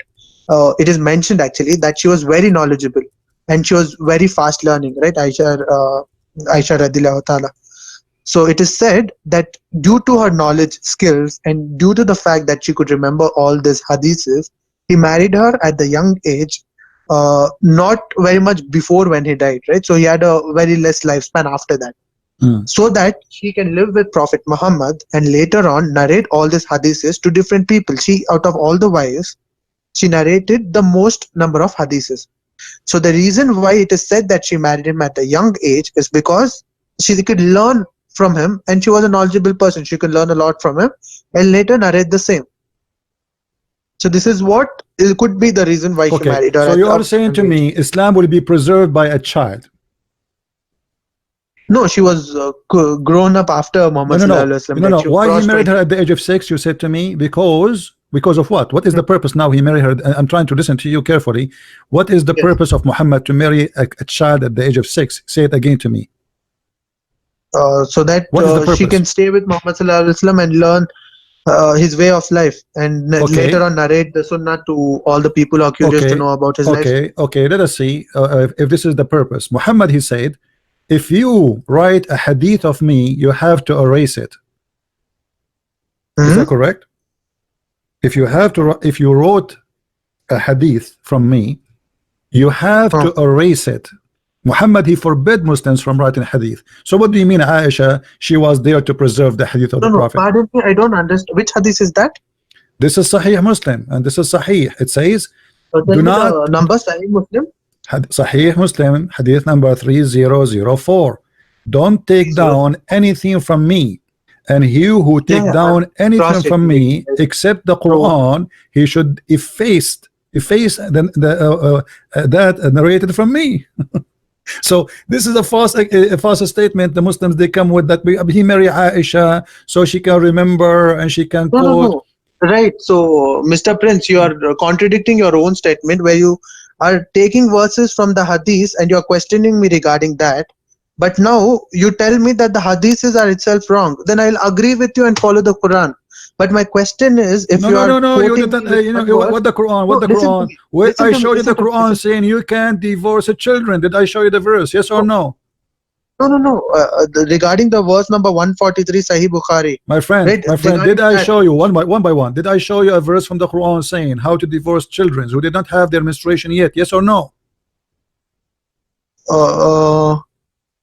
it is mentioned actually that she was very knowledgeable and she was very fast learning, right? Aisha radiallahu ta'ala. So it is said that due to her knowledge, skills, and due to the fact that she could remember all these hadiths, he married her at the young age, not very much before when he died, right? So he had a very less lifespan after that. So that she can live with Prophet Muhammad and later on narrate all these hadiths to different people. She, out of all the wives, she narrated the most number of hadiths. So the reason why it is said that she married him at a young age is because she could learn from him and she was a knowledgeable person. She could learn a lot from him and later narrate the same. So this is what it could be the reason why she married her. So you are saying to me Islam will be preserved by a child? No, she was grown up after Muhammad sallallahu alaihi wasallam. No. Why he married her at the age of 6? You said to me because of what? What is the purpose now he married her? I'm trying to listen to you carefully. What is the purpose of Muhammad to marry a child at the age of 6? Say it again to me. So that she can stay with Muhammad sallallahu alaihi wasallam and learn his way of life, and later on narrate the sunnah to all the people who are curious to know about his life. Okay, let us see if this is the purpose. Muhammad, he said, if you write a hadith of me, you have to erase it. Is that correct? If you wrote a hadith from me, you have to erase it. Muhammad, he forbid Muslims from writing hadith. So what do you mean Aisha, she was there to preserve the hadith of the Prophet? Pardon me, I don't understand. Which hadith is that? This is Sahih Muslim and this is Sahih. It says, do not number Sahih Muslim. Sahih Muslim, hadith number 3004. Don't take down anything from me, and he who take down anything from me except the Quran, he should efface that narrated from me. So this is a false statement. The Muslims, they come with that he married Aisha so she can remember and she can quote. No. Right. So Mr. Prince, you are contradicting your own statement where you are taking verses from the hadith and you're questioning me regarding that. But now you tell me that the hadiths are itself wrong. Then I'll agree with you and follow the Quran. But my question is, if you know what the Quran, where I showed you the Quran saying you can't divorce children. Did I show you the verse? Yes or no? No. Regarding the verse number 143, Sahih Bukhari. My friend, did I show you one by one? Did I show you a verse from the Quran saying how to divorce children who did not have their menstruation yet? Yes or no?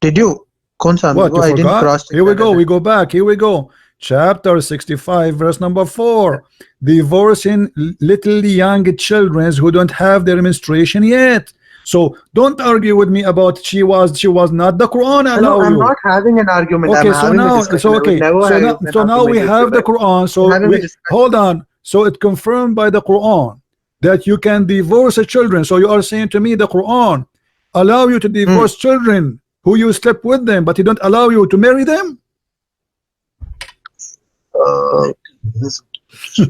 Did you? What? I didn't cross. Here we go. We go back. Here we go. Chapter 65, verse number 4. Divorcing little young children who don't have their menstruation yet. So don't argue with me about she was not. The Quran allow you. I'm not having an argument. Okay, so now we have the Quran. So hold on. So it confirmed by the Quran that you can divorce children. So you are saying to me the Quran allow you to divorce children who you slept with them, but he don't allow you to marry them?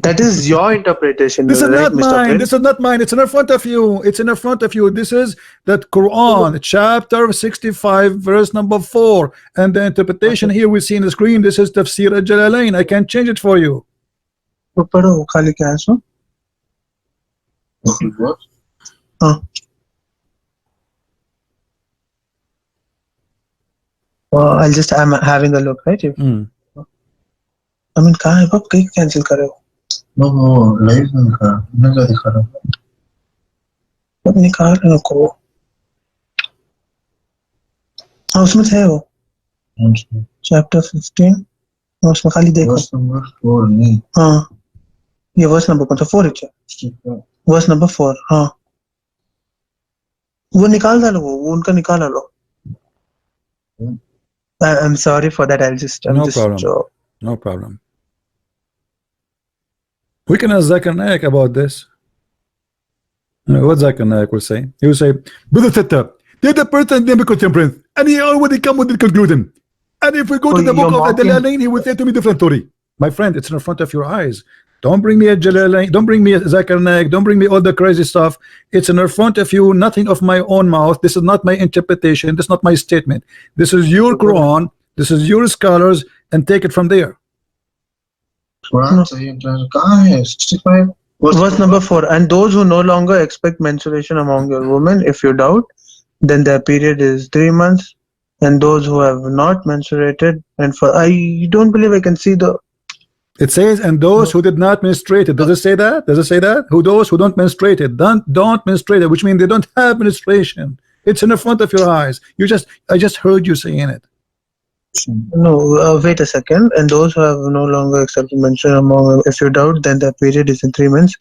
That is your interpretation. This is not mine. This is not mine. It's in front of you. It's in front of you. This is that Quran, chapter 65, verse number 4. And the interpretation here we see in the screen. This is Tafsir al-Jalalain. I can change it for you. I'm having a look, right? I mean, कहाँ है बाप कहीं cancel करे हो? वो live में मैं क्या दिखा रहा हूँ? अब निकाल रहे को? हाँ उसमें है वो. Chapter 15. उसमें खाली देखो. Verse number 4 नहीं. हाँ. ये verse number कौन सा 4 है क्या? Verse number 4. हाँ. वो निकाल डालो वो उनका निकाल लो. I'm sorry for that. I'm just No problem. No problem. We can ask Zakir Naik about this. What Zakir Naik will say? He will say, Brother Tata, they're the person name contemporary, and he already come with the conclusion. And if we go to the book of Jalalain, he will say to me different story. My friend, it's in front of your eyes. Don't bring me a Jalalain, don't bring me a Zakir Naik, don't bring me all the crazy stuff. It's in front of you, nothing of my own mouth. This is not my interpretation, this is not my statement. This is your Quran, this is your scholars, and take it from there. Quran 65 Verse number 4. And those who no longer expect menstruation among your women, if you doubt, then their period is 3 months. And those who have not menstruated, and for I don't believe I can see the. It says, and those who did not menstruate it. Does it say that? Does it say that? Who those who don't menstruate it, don't menstruate it, which means they don't have menstruation. It's in the front of your eyes. I just heard you saying it. No, wait a second. And those who have no longer accepted menstruation among, if you doubt, then their period is in 3 months.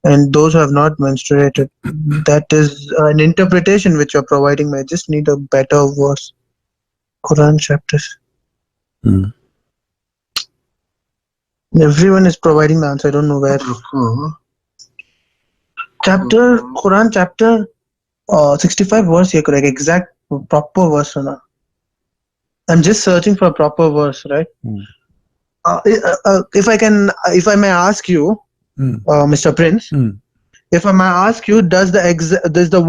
And those who have not menstruated, that is an interpretation which you're providing me. I just need a better verse. Quran chapters. Everyone is providing the answer. I don't know where. Chapter, Quran chapter 65 verse here, correct? Exact proper verse or not? I'm just searching for a proper verse, right? If I may ask you, Mr. Prince, if I may ask you, do the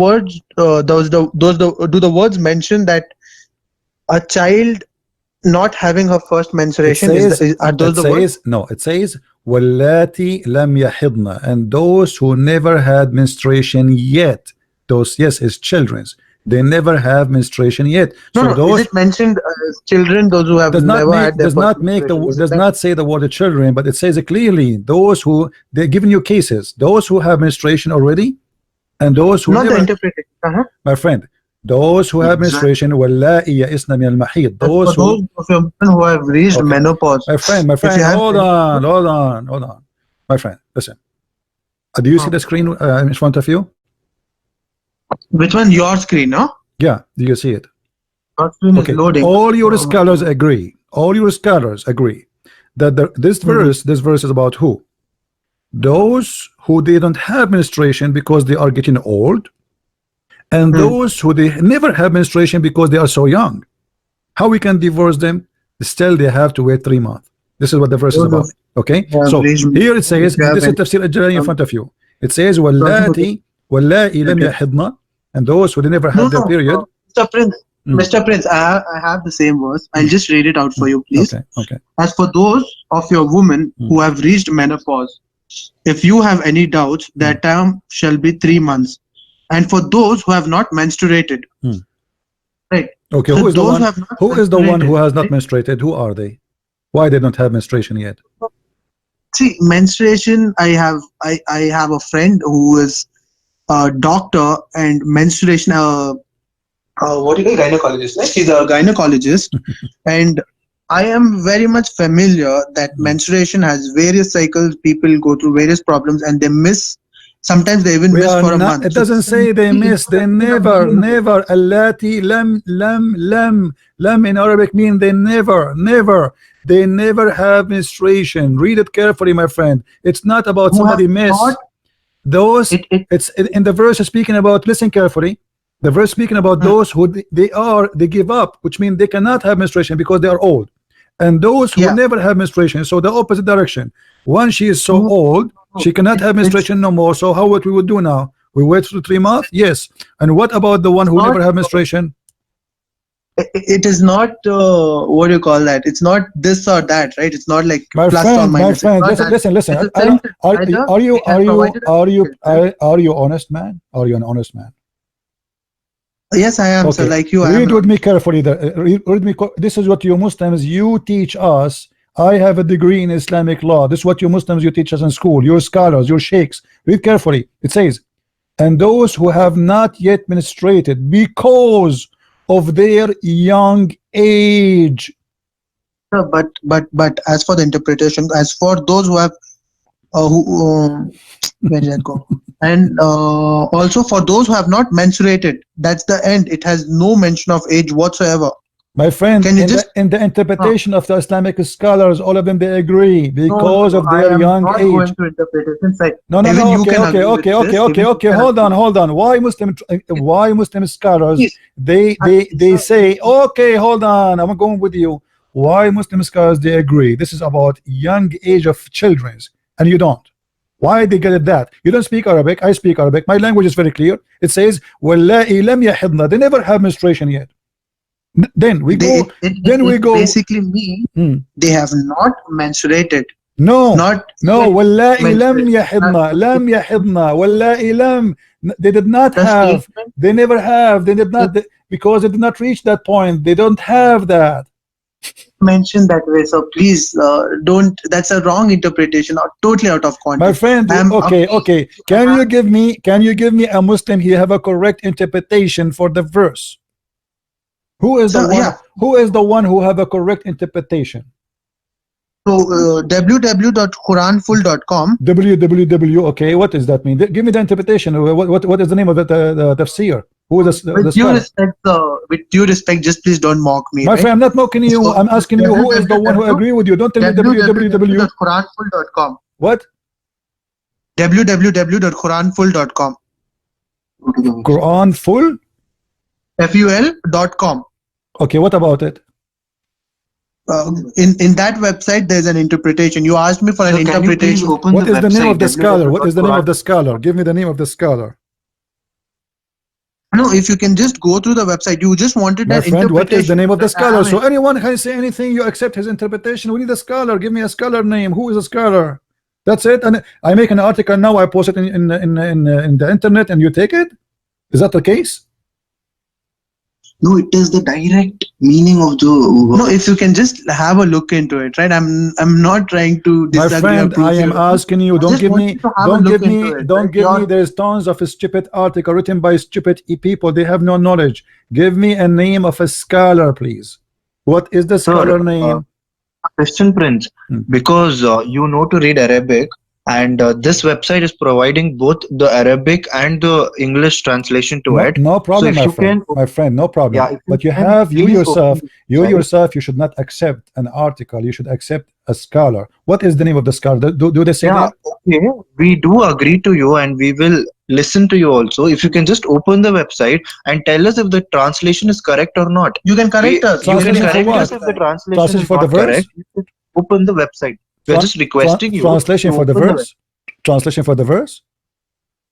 words mention that a child not having her first menstruation are those the words? No, it says wallati lam yahidna, and those who never had menstruation yet. Those, yes, is children's. They never have menstruation yet. No, those, is it mentioned children, those who have never had their does not say the word children, but it says it clearly, those who, they're giving you cases, those who have menstruation already, and those who not never, the interpretation. My friend, those who have menstruation, wallahi ya'isna min al-mahid, those who have reached menopause. My friend, hold on. My friend, listen. Do you see the screen in front of you? Which one? Your screen, no? Yeah, do you see it? Your screen is loading. All your scholars agree. All your scholars agree that this verse is about who? Those who didn't have menstruation because they are getting old, and those who they never have menstruation because they are so young. How we can divorce them? Still, they have to wait 3 months. This is what the verse is about. Okay, so here it says, this is Tafsir al-Jalalain in front of you. It says, wallati lam yahidna, and those who never had their period. Mr. Prince, I have the same verse. I'll just read it out for you, please. Okay. As for those of your women who have reached menopause, if you have any doubts, their term shall be 3 months. And for those who have not menstruated, right? Okay, so who is the one who has not menstruated? Who are they? Why they don't have menstruation yet? See, menstruation. I have a friend who is a doctor and menstruation. What do you call gynecologist? Right? She's a gynecologist, and I am very much familiar that menstruation has various cycles. People go through various problems, and they miss. Sometimes they even miss for a month. It doesn't say they miss. They never. Allati lam in Arabic mean they never. They never have menstruation. Read it carefully, my friend. It's not about somebody miss. Those it's in the verse speaking about. Listen carefully. The verse speaking about those who they give up, which means they cannot have menstruation because they are old, and those who never have menstruation. So the opposite direction. Once she is so old, she cannot have menstruation no more. So what we would do now? We wait for 3 months. Yes. And what about the one who never have menstruation? It is not what do you call that? It's not this or that, right? It's not like plus or minus. My friend, listen. Are you honest, man? Are you an honest man? Yes, I am. Okay. So like you, read with me carefully. Read me. This is what you Muslims you teach us. I have a degree in Islamic law. This is what you Muslims you teach us in school. Your scholars, your sheikhs. Read carefully. It says, and those who have not yet menstruated because of their young age. But as for the interpretation, as for those who have where did I go? And also for those who have not menstruated, that's the end. It has no mention of age whatsoever. My friend, Can you just in the interpretation of the Islamic scholars, all of them, they agree because of I their am young not age. going to interpret it. Since like No, even you okay, can okay, agree with okay, this, okay, even okay, you okay. can Hold agree. on. Why Muslim scholars Please. they Sir, say, okay, hold on, I'm going with you. Why Muslim scholars they agree? This is about young age of children, and you don't. Why they get it that? You don't speak Arabic. I speak Arabic. My language is very clear. It says, "Wallahi lam yahidna." They never have menstruation yet. Then we go. It basically means they have not menstruated. No, Not no. yet Wallahi lam menstruated. yahidna. Lam yahidna. Wallahi lam. They did not The have. statement They never have. They did not because they did not reach that point. They don't have that. mentioned that way, so please don't. That's a wrong interpretation or totally out of My context. friend, okay. Can you give me a Muslim here have a correct interpretation for the verse? Who is the one? Yeah. Who is the one who have a correct interpretation? So www.quranful.com. www. Okay, what does that mean? Give me the interpretation. What is the name of the tafsir? Who is the With due scholar? respect, with due respect, just please don't mock me. My right? friend, I'm not mocking you. So, I'm asking you who is the one who agree with you. Don't tell me www. www.quranful.com. What? www.quranful.com. Quran full? FUL.com. Okay, what about it? In that website, there's an interpretation. You asked me for an interpretation. What is the name of the scholar? What is the name of the scholar? Give me the name of the scholar. No, if you can just go through the website, you just wanted My an friend, interpretation. what is the name of the scholar? So it. anyone can say anything, you accept his interpretation. We need a scholar. Give me a scholar name. Who is a scholar? That's it. And I make an article now. I post it in the internet, and you take it. Is that the case? No, it is the direct meaning of the No, if you can just have a look into it, right? I'm not trying to My disagree. friend, I am asking you. Don't give me. There's tons of stupid article written by stupid people. They have no knowledge. Give me a name of a scholar, please. What is the scholar name? Christian Prince, because you know to read Arabic, and this website is providing both the Arabic and the English translation to it. No problem, so my friend, no problem. Yeah, but you have you yourself, you should not accept an article. You should accept a scholar. What is the name of the scholar? Do they say that? Okay, we do agree to you, and we will listen to you also. If you can just open the website and tell us if the translation is correct or not. You can correct us. You can correct us if the translation is for not the verse? correct. Open the website. We're just requesting you. Translation for the verse. Translation for the verse.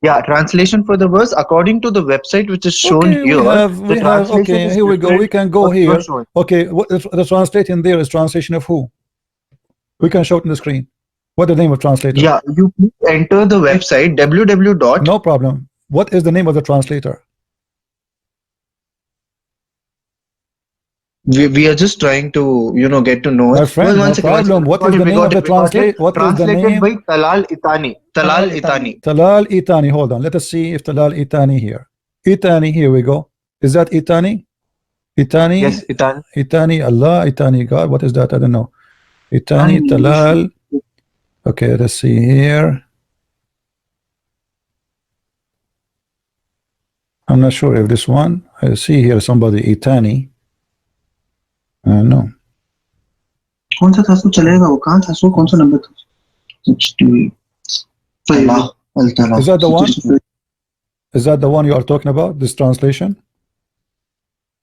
Yeah, translation for the verse according to the website which is shown here. We have. Okay, here we go. We can go here. Okay, what the translating there is translation of who? We can show it on the screen. What is the name of translator? Yeah, you please enter the website www. No problem. What is the name of the translator? We are just trying to get to know it. My friend, no problem. What is the name of the translator? What is the name? By Talal Itani. Talal Itani. Talal Itani. Hold on. Let us see if Talal Itani here. Itani. Here we go. Is that Itani? Itani. Yes, Itani. Itani. Allah. Itani. God. What is that? I don't know. Itani. Talal. Okay. Let's see here. I'm not sure if this one. I see here somebody Itani. No. कौन सा था सो चलेगा वो कहाँ था सो कौन सा number था Is that the one? Is that the one you are talking about? This translation?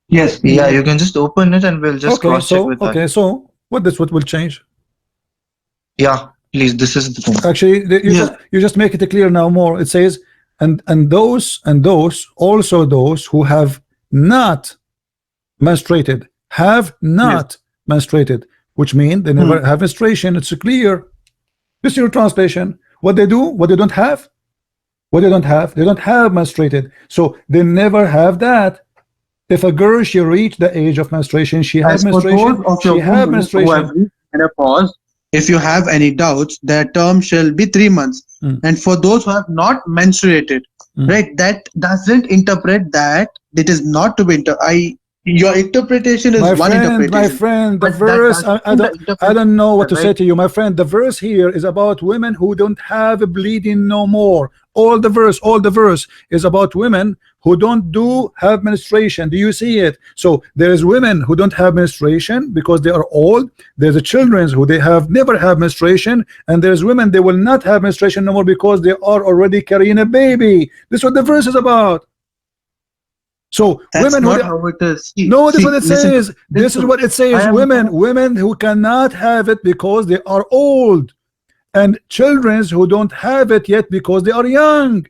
Yes. Yeah, you can just open it and we'll just cross check with that. Okay, so what will change? Yeah, please. This is the thing. Actually, you just make it clear now more. It says, and those also those who have not menstruated. Have not menstruated, which means they never have menstruation. It's clear. This is your translation. What they do, what they don't have, they don't have menstruated, so they never have that. If a girl she reach the age of menstruation, she has menstruation. She have menstruation. Menopause. If you have any doubts, that term shall be 3 months. And for those who have not menstruated, right, that doesn't interpret that it is not to be your interpretation is one interpretation. My friend, the verse, I don't know what to say to you. My friend, the verse here is about women who don't have bleeding no more. all the verse is about women who don't have menstruation. Do you see it? So there is women who don't have menstruation because they are old. There's the children who they have never have menstruation, and there's women they will not have menstruation no more because they are already carrying a baby. This is what the verse is about. So That's women not who how it is. See, no, this is see, what it listen, says. This is what it says. Women who cannot have it because they are old, and children who don't have it yet because they are young,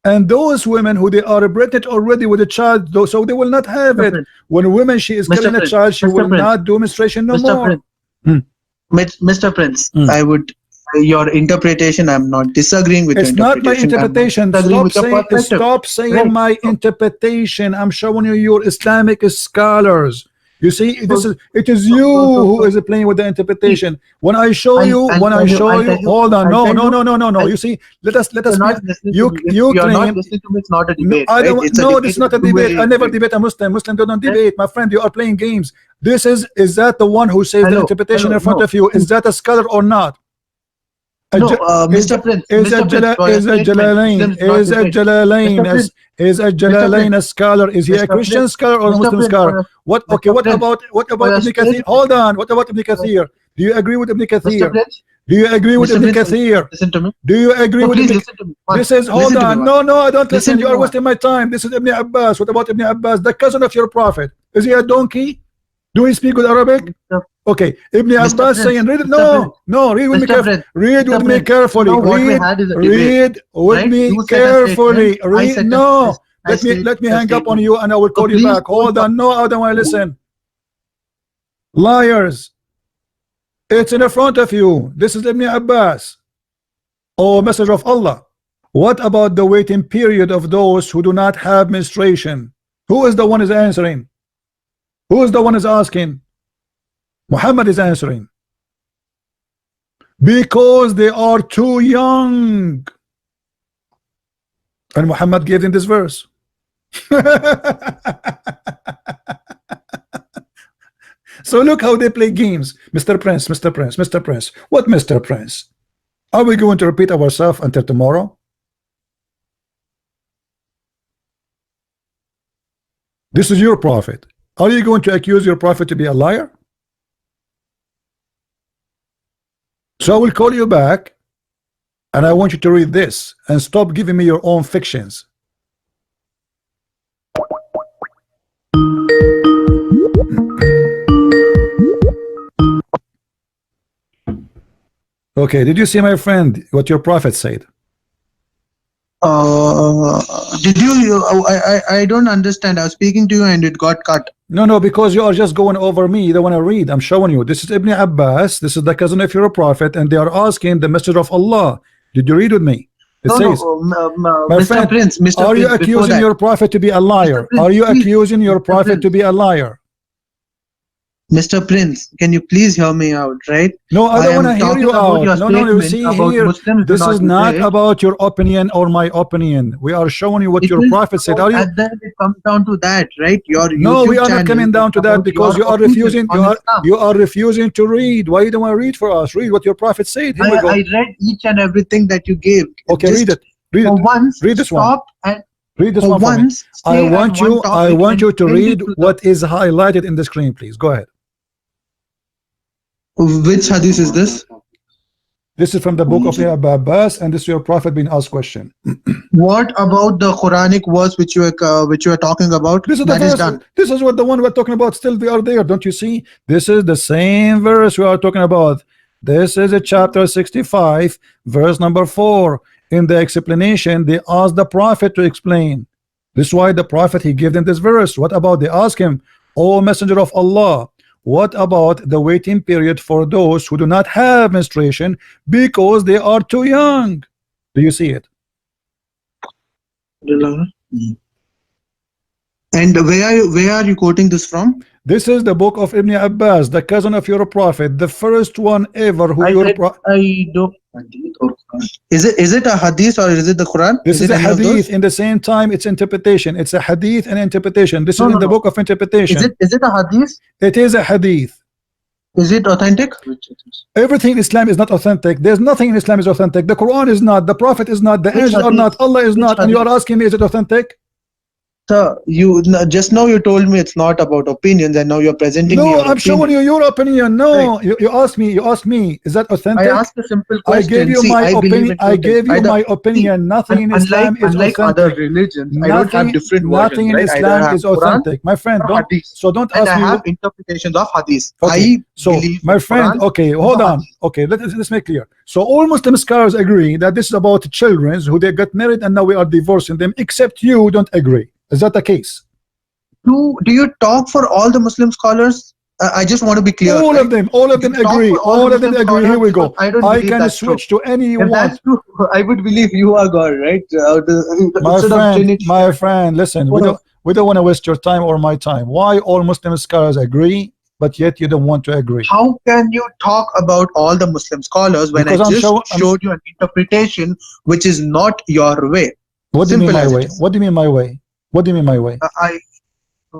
and those women who they are pregnant already with a child, so they will not have Mr. it. Prince, When a woman she is Mr. carrying a Prince, child, she Mr. will Prince, not do menstruation no Mr. more. Prince, Mr. Prince, Hmm. I would your interpretation. I'm not disagreeing with It's your not my interpretation. interpretation. I'm disagreeing with your perspective. Stop saying Right. my interpretation. I'm showing you your Islamic scholars. You see, it is you who is playing with the interpretation. When I show you, hold on, no. You see, let us You're not listening you to me. you You're not claim listening to me. It's not a no, debate. I don't. Right? It's No, a this is debate. not a debate. I never debate a Muslim. Muslim don't debate, my friend. You are playing games. This is that the one who says the interpretation in front of you? Is that a scholar or not? No, Mr. Prince. Is a Jalalain a scholar? Is he a Christian scholar or a Muslim scholar? What? Okay. What about Ibn Kathir? Hold on. What about Ibn Kathir? Do you agree with Ibn Kathir? Do you agree with Ibn Kathir? Listen to me. Do you agree with Please Ibn? listen to me. This is hold Listen to on. me, No, I don't listen. Listen to You are me, wasting my time. This is Ibn Abbas. What about Ibn Abbas, the cousin of your prophet? Is he a donkey? Do he speak with Arabic? Okay, Ibn Mr. Abbas Prince, saying, read it. Mr. No, read with me Mr. carefully. Prince, Read with Mr. me Prince, carefully. now what we had is a debate, Read with right? me You said a carefully. statement, I Read. said a- No, I let me said a hang up on statement. you and I will call you please back. Hold don't- on. No, I don't want to listen. Liars. It's in front of you. This is Ibn Abbas. Oh, messenger of Allah. What about the waiting period of those who do not have menstruation? Who is the one is answering? Who is the one is asking? Muhammad is answering. Because they are too young. And Muhammad gave them this verse. So look how they play games. Mr. Prince. What Mr. Prince? Are we going to repeat ourselves until tomorrow? This is your prophet. Are you going to accuse your prophet to be a liar? So I will call you back and I want you to read this and stop giving me your own fictions. Okay, did you see, my friend, what your prophet said? Did you? I don't understand. I was speaking to you and it got cut. No, because you are just going over me. You don't want to read. I'm showing you. This is Ibn Abbas. This is the cousin of your prophet, and they are asking the message of Allah. Did you read with me? It says, my Mr. friend, Prince, Mr. are you Prince, accusing your prophet to be a liar? Prince, Are you please, accusing your Mr. prophet to Prince. be a liar? Mr. Prince, can you please hear me out, right? No, I don't want to hear you out. No, you see here, Muslims this is not about your opinion or my opinion. We are showing you what your prophet said. Are you? And then it comes down to that, right? Your No, we YouTube are not coming channel down to is that about because you your are refusing. opinion on Islam. You are refusing to read. Why you don't want to read for us? Read what your prophet said. Here we go. I read each and everything that you gave. Okay, Just read it. Read for it. once, Read this one. stop and Read this for one for me. once, I stay at want one you. topic I want and you to end it read to the- what is highlighted in the screen, please. Go ahead. Which hadith is this? This is from the book of Abbas, and this is your prophet being asked question. What about the Quranic verse which you are talking about? This is the That verse. is done. This is what the one we're talking about. Still, we are there. Don't you see? This is the same verse we are talking about. This is a chapter 65, verse number 4. In the explanation, they asked the prophet to explain. This is why the prophet he gave them this verse. What about? They ask him, O Messenger of Allah, what about the waiting period for those who do not have menstruation because they are too young? Do you see it? And where are you quoting this from? This is the book of Ibn Abbas, the cousin of your prophet, the first one ever who I your said, I don't. Is it a hadith or is it the Quran? This is it a any of those? hadith. In the same time, it's interpretation. It's a hadith and interpretation. This is in the book of interpretation. Is it a hadith? It is a hadith. Is it authentic? Everything in Islam is not authentic. There's nothing in Islam is authentic. The Quran is not, the Prophet is not, the Which angels are not, hadith? Allah is Which not, and you are hadith? asking me, is it authentic? Sir, just now you told me it's not about opinions, and now you're presenting me No, your I'm showing you opinion. your opinion. Right. No, you asked me, is that I authentic? asked a simple I gave question. you See, my I believe opinion. in I two things. gave you Either my see, opinion. Nothing in unlike Islam is other authentic. religions, I don't have Nothing, different versions, nothing in right? Either I Islam have is Quran authentic, my friend. or hadith, Don't and ask I me. have interpretations of hadith. Okay, I so believe my in friend, Quran okay, and hold the on. hadith. Okay, let's make clear. So all Muslim scholars agree that this is about children who they got married and now we are divorcing them, except you don't agree. Is that the case? Do you talk for all the Muslim scholars? I just want to be clear, All right? of them, all of Do them you talk agree. for all the All of them Muslim agree. Here scholars? we Because go. I don't I believe can that's true. switch to any you If that's want. true, I would believe you are God, right? Instead of Trinity. My friend, listen, we don't want to waste your time or my time. Why all Muslim scholars agree, but yet you don't want to agree? How can you talk about all the Muslim scholars when I Because just showed you an interpretation which is not your way? what do you mean Simple my as it way? is. What do you mean my way? What do you mean my way?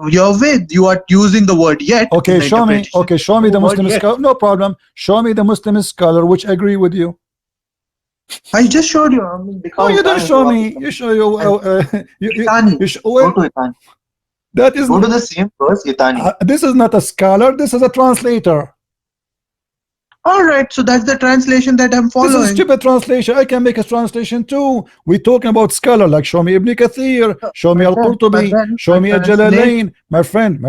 Your way, you are using the word yet in Okay, the show me. interpretation. Okay, show me the No word Muslim yet. scholar. No problem. Show me the Muslim scholar which agree with you. I just showed you. No, you don't show me. You show you. Itani. You show, Go to Itani. that is. Go to the same verse, Itani. This is not a scholar. This is a translator. All right, so that's the translation that I'm This following. is stupid translation. I can make a translation too. We're talking about scholar, like show me Ibn Kathir, show me Al-Qurtubi, show me Al-Jalalain. My friend,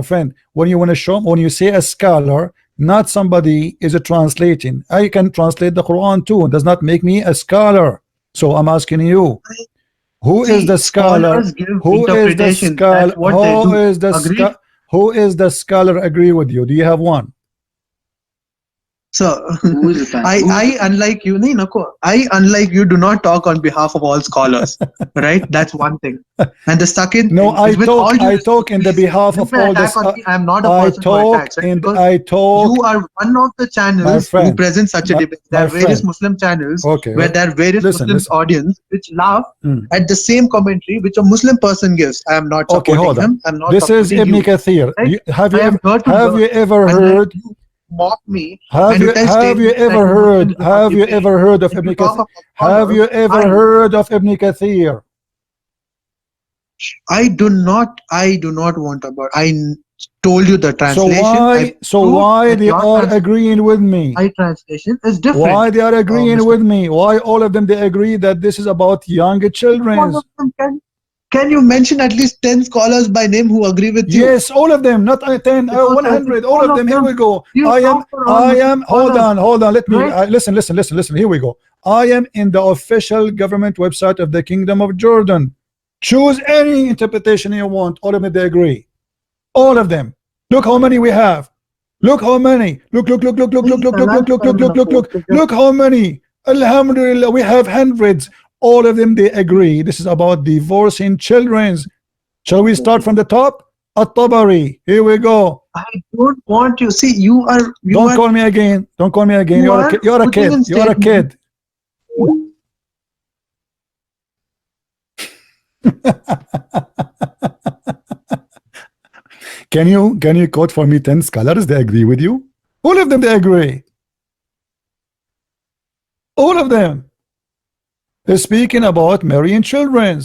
when you want to show, when you say a scholar, not somebody is a translating. I can translate the Quran too. It does not make me a scholar. So I'm asking you, who is the scholar? Who is the scholar? Who is the scholar? Who is the scholar agree with you? Do you have one? So I unlike you, unlike you do not talk on behalf of all scholars, right? That's one thing. And the second No, thing is with all I talk in the behalf of all this. I'm not a person who attacks, right? Because you are one of the channels who present such a debate. There are various Muslim channels where there are various Muslim audience which laugh at the same commentary which a Muslim person gives. I am not supporting him. I'm not. This is Ibn Kathir. Right? Have you ever heard? Mock me. Have you ever heard of Ibn Kathir? Have you ever heard of Ibn Kathir? I do not want about. I told you the translation. So why they are agreeing with me? My translation is different. Why they are agreeing with me? Why all of them they agree that this is about young children? Can you mention at least 10 scholars by name who agree with you? Yes, all of them, not 10, 100, all of them. Here we go. I am. Hold on. Let me listen. Here we go. I am in the official government website of the Kingdom of Jordan. Choose any interpretation you want. All of them they agree. All of them. Look how many we have. Look how many. Look how many. Alhamdulillah, we have hundreds. All of them they agree this is about divorcing children. Shall we start from the top? At-Tabari. Here we go. I don't want you. See, don't call me again. Don't call me again. You're a kid. You're a kid. Can you quote for me 10 scholars they agree with you? All of them they agree. All of them. They're speaking about marrying children.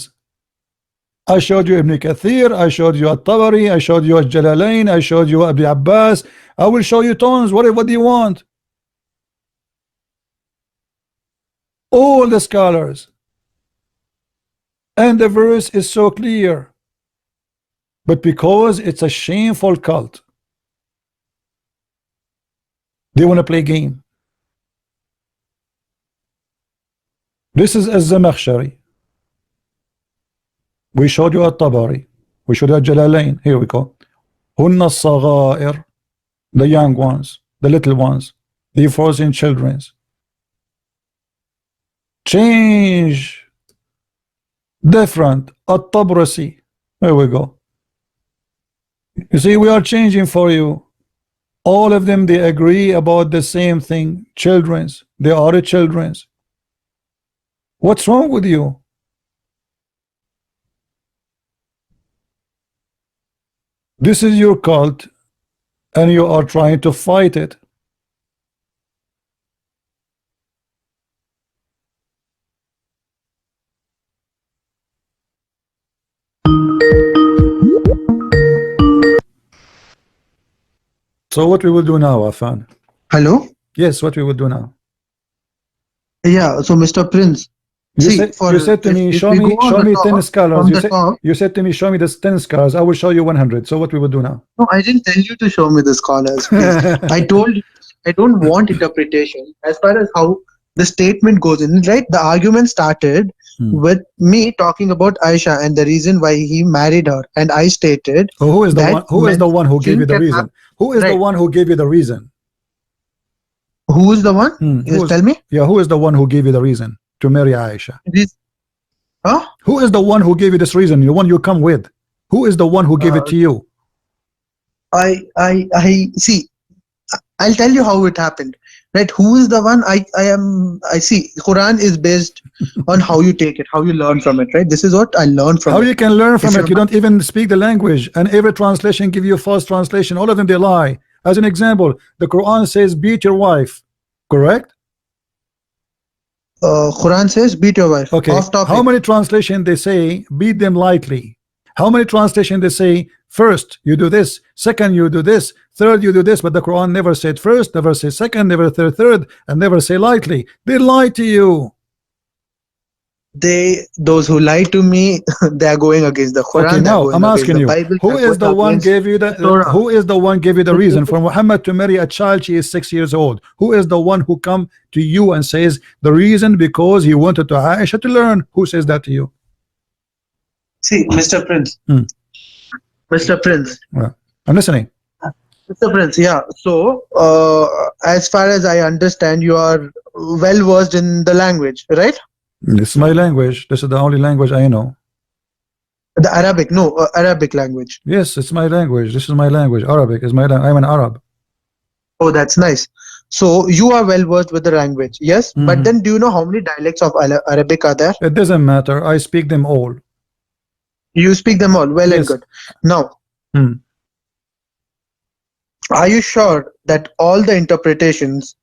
I showed you Ibn Kathir, I showed you At-Tabari, I showed you Al-Jalalain, I showed you Ibn Abbas. I will show you tons. What do you want? All the scholars. And the verse is so clear. But because it's a shameful cult, they want to play game. This is Az-Zamakhshari. We showed you At-Tabari. We showed you Al-Jalalain. Here we go. Hunna As-Saghair, the young ones, the little ones, the frozen children. Change. Different. At-Tabrasi. Here we go. You see, we are changing for you. All of them, they agree about the same thing. Children's. They are children's. What's wrong with you? This is your cult, and you are trying to fight it. So what we will do now, Afan? Hello? Yes, what we will do now? Yeah, so Mr. Prince, You see, said to me, if show we me, go on show the me top, 10 scholars. from the top, You said to me, show me the 10 scholars. I will show you 100. So what we will do now? no, I didn't tell you to show me the scholars, please. I told you, I don't want interpretation as far as how the statement goes in, right? The argument started with me talking about Aisha and the reason why he married her. And I stated Oh, who is the that one? Who is the one who gave you mention the can reason? Who is the right. one who gave you the reason? Who is the one? Who is, Tell me. yeah, who is the one who gave you the reason to marry Aisha? Huh? Who is the one who gave you this reason? The one you come with. Who is the one who gave it to you? I see. I'll tell you how it happened. Right? Who is the one? I see. Quran is based on how you take it, how you learn from it. Right? This is what I learned from How it. you can learn from it? You don't even speak the language, and every translation give you false translation. All of them they lie. As an example, the Quran says beat your wife, correct? Quran says beat your wife. Okay. Off topic. How many translation they say beat them lightly? How many translation they say first you do this, second you do this, third you do this? But the Quran never said first, never say second, never third, and never say lightly. They lie to you. Those who lie to me, they are going against the Quran. Okay, now I'm asking you, who is the one gave you the who is the one gave you the reason for Muhammad to marry a child? She is 6 years old. Who is the one who come to you and says the reason because he wanted to Aisha to learn? Who says that to you? See, Mr. Prince. Mr. Prince. Well, I'm listening. Mr. Prince, yeah. So, as far as I understand, you are well versed in the language, right? This is my language. This is the only language I know. The Arabic, no, Arabic language. Yes, it's my language. This is my language. Arabic is my language. I'm an Arab. Oh, that's nice. So you are well versed with the language, yes? But then do you know how many dialects of Arabic are there? It doesn't matter. I speak them all. You speak them all, well and good. Now, are you sure that all the interpretations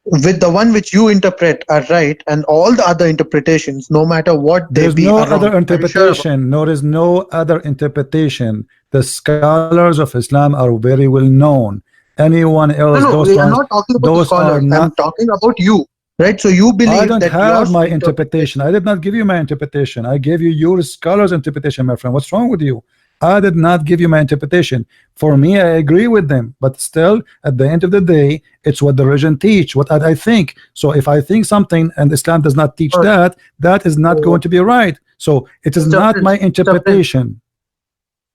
with the one which you interpret are right, and all the other interpretations, no matter what they be, there's no are wrong? other interpretation. No, there is no other interpretation. The scholars of Islam are very well known. Anyone else? No, those I'm not talking about the those scholars. are not. I'm talking about you, right? So you believe I don't that have your my interpretation. I did not give you my interpretation. I gave you your scholars' interpretation, my friend. What's wrong with you? I did not give you my interpretation. For me, I agree with them, but still, at the end of the day, it's what the religion teach, what I think. So if I think something and Islam does not teach that, that is not going to be right. So it is not my interpretation.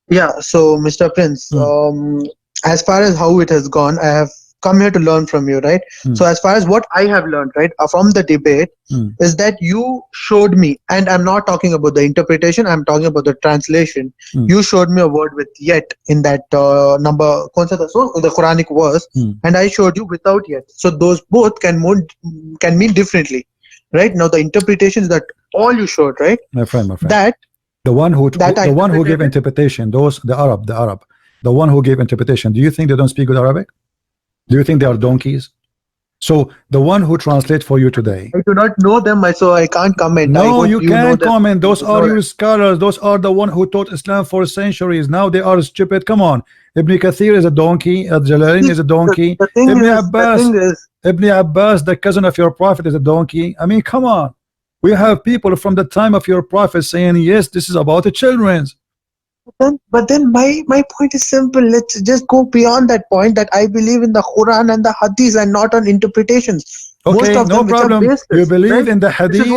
Yeah. So, Mr. Prince, as far as how it has gone, I have come here to learn from you, right? So as far as what I have learned, right, from the debate, is that you showed me, and I'm not talking about the interpretation, I'm talking about the translation. You showed me a word with yet in that number, the Quranic verse, and I showed you without yet. So those both can mean differently, right? Now the interpretation is that all you showed, right? My friend. That the one who gave interpretation, the Arab, the one who gave interpretation. Do you think they don't speak good Arabic? Do you think they are donkeys? So the one who translate for you today, I do not know them, so I can't comment. No, you can't comment. Those are your scholars. Those are the one who taught Islam for centuries. Now they are stupid. Come on. Ibn Kathir is a donkey. Jalalain is a donkey. Ibn Abbas, the cousin of your prophet, is a donkey. I mean, come on. We have people from the time of your prophet saying, yes, this is about the children's. But then my point is simple. Let's just go beyond that point, that I believe in the Quran and the hadith and not on interpretations. Okay, no problem. You believe in the hadith.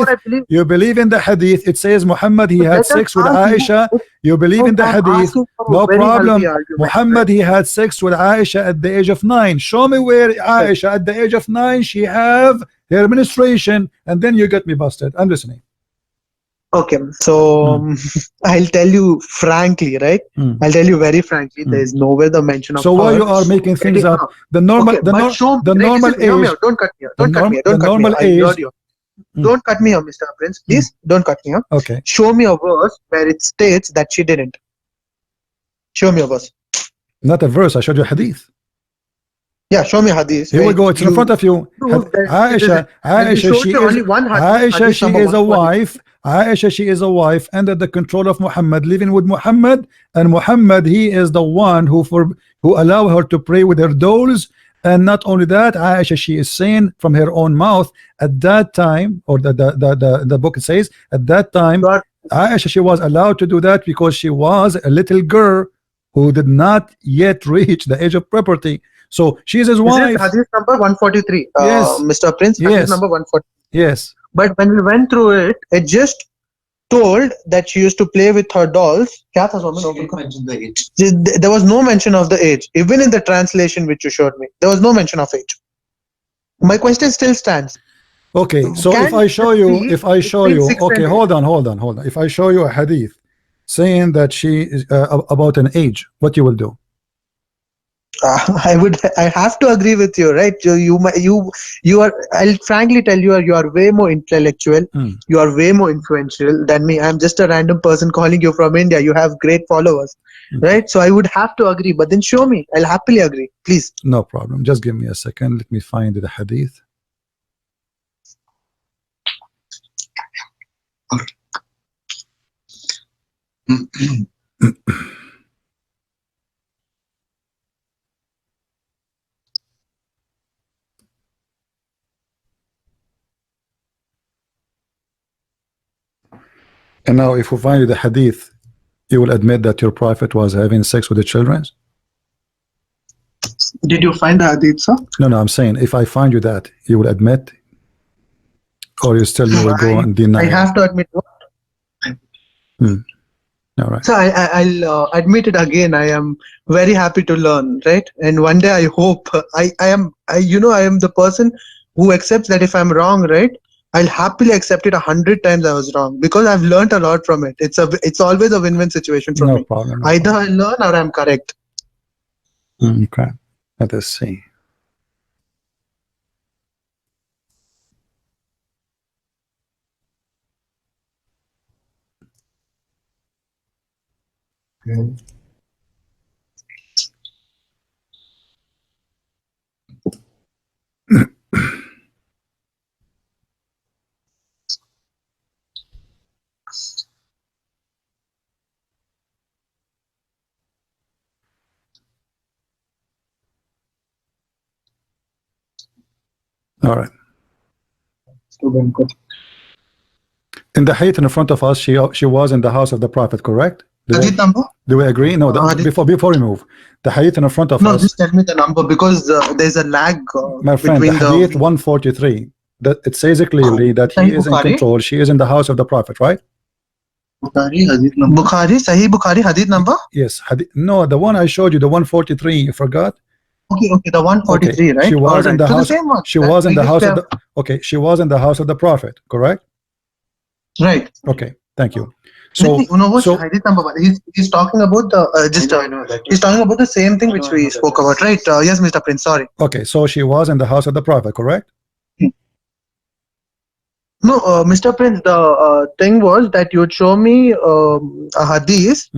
You believe in the hadith. It says Muhammad, he had sex with Aisha. You believe in the hadith. No problem. Muhammad, he had sex with Aisha at the age of 9. Show me where Aisha at the age of 9 she have her menstruation, and then you get me busted. I'm listening. Okay, so I'll tell you frankly, right? I'll tell you very frankly, there is nowhere the mention of. So why you are making things up? The normal, the normal age. Don't cut me. Don't cut me. Don't cut me. Don't cut me here, Mr. Prince. Please don't cut me here. Okay. Show me a verse where it states that she didn't. Show me a verse. Not a verse. I showed you a hadith. Yeah, show me hadith. Here we go. It's in front of you. Aisha, she is a wife. Aisha, she is a wife under the control of Muhammad, living with Muhammad, and Muhammad, he is the one who who allow her to pray with her dolls. And not only that, Aisha, she is saying from her own mouth at that time, or the book says at that time, Aisha, she was allowed to do that because she was a little girl who did not yet reach the age of puberty. So she is his wife. Hadith number 143. Yes. Mr. Prince, Yes. hadith number 143. Yes. But when we went through it, it just told that she used to play with her dolls. There was no mention of the age. Even in the translation which you showed me, there was no mention of age. My question still stands. Okay, so Can if I show you, okay, hold on. If I show you a hadith saying that she is about an age, what you will do? I have to agree with you, right? You are. I'll frankly tell you, you are way more intellectual. You are way more influential than me. I'm just a random person calling you from India. You have great followers, right? So I would have to agree. But then show me. I'll happily agree. Please. No problem. Just give me a second. Let me find the hadith. And now if we find you the hadith, you will admit that your prophet was having sex with the children? Did you find the hadith, sir? No, I'm saying if I find you that, you will admit, or you still will go and deny? I have to admit what? All right. So I'll admit it again. I am very happy to learn, right? And one day I hope I am the person who accepts that if I'm wrong, right? I'll happily accept it 100 times I was wrong, because I've learned a lot from it. It's always a win-win situation for me. Problem, Either I learn or I'm correct. Okay. Let us see. All right. In the hadith in front of us, she was in the house of the prophet, correct? Hadith number? Do we agree? No. Before we move, the hadith in front of us. No, just tell me the number, because there's a lag. My friend, the hadith 143. That it says clearly that he is in control. She is in the house of the prophet, right? Bukhari, hadith number. Sahih Bukhari, hadith number? Yes. No, the one I showed you, the 143. You forgot? Okay, the 143, right? She was in the house. She was in the house of the. Okay, she was in the house of the prophet, correct? Right. Okay, thank you. So, hadith number one. He's talking about the he's talking about the same thing which we spoke about, right? Yes, Mr. Prince. Sorry. Okay, so she was in the house of the prophet, correct? No, Mr. Prince. The thing was that you would show me a hadith.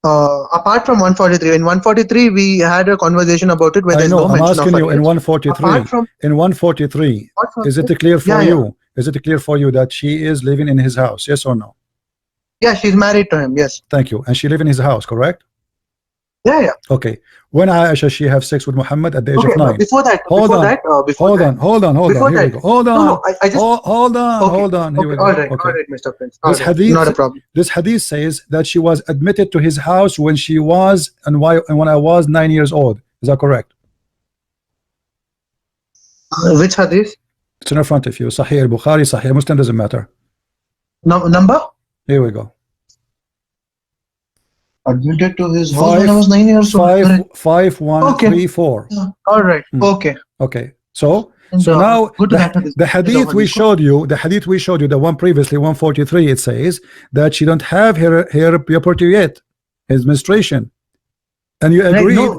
Apart from 143, in 143 we had a conversation about it where there's no mention of I'm asking you in 143. In 143, is it clear for you? Yeah. Is it clear for you that she is living in his house? Yes or no? Yeah, she's married to him. Yes. Thank you. And she live in his house, correct? Yeah. Okay. When Aisha she have sex with Muhammad at the age of 9. Before that. Hold on. Here we go. Hold on. No, I just. Hold on. Here we go. All right, Mr. Prince. Hadith, not a problem. This hadith says that she was admitted to his house when she was and when I was 9 years old. Is that correct? Which hadith? It's in front of you. Sahih Bukhari, Sahih Muslim, doesn't matter. Number? Here we go. Admitted to his house when I was 9 years old. 5134. All right. Okay. So now the hadith we showed you, the one previously 143, it says that she don't have her puberty yet, his menstruation, and you agreed.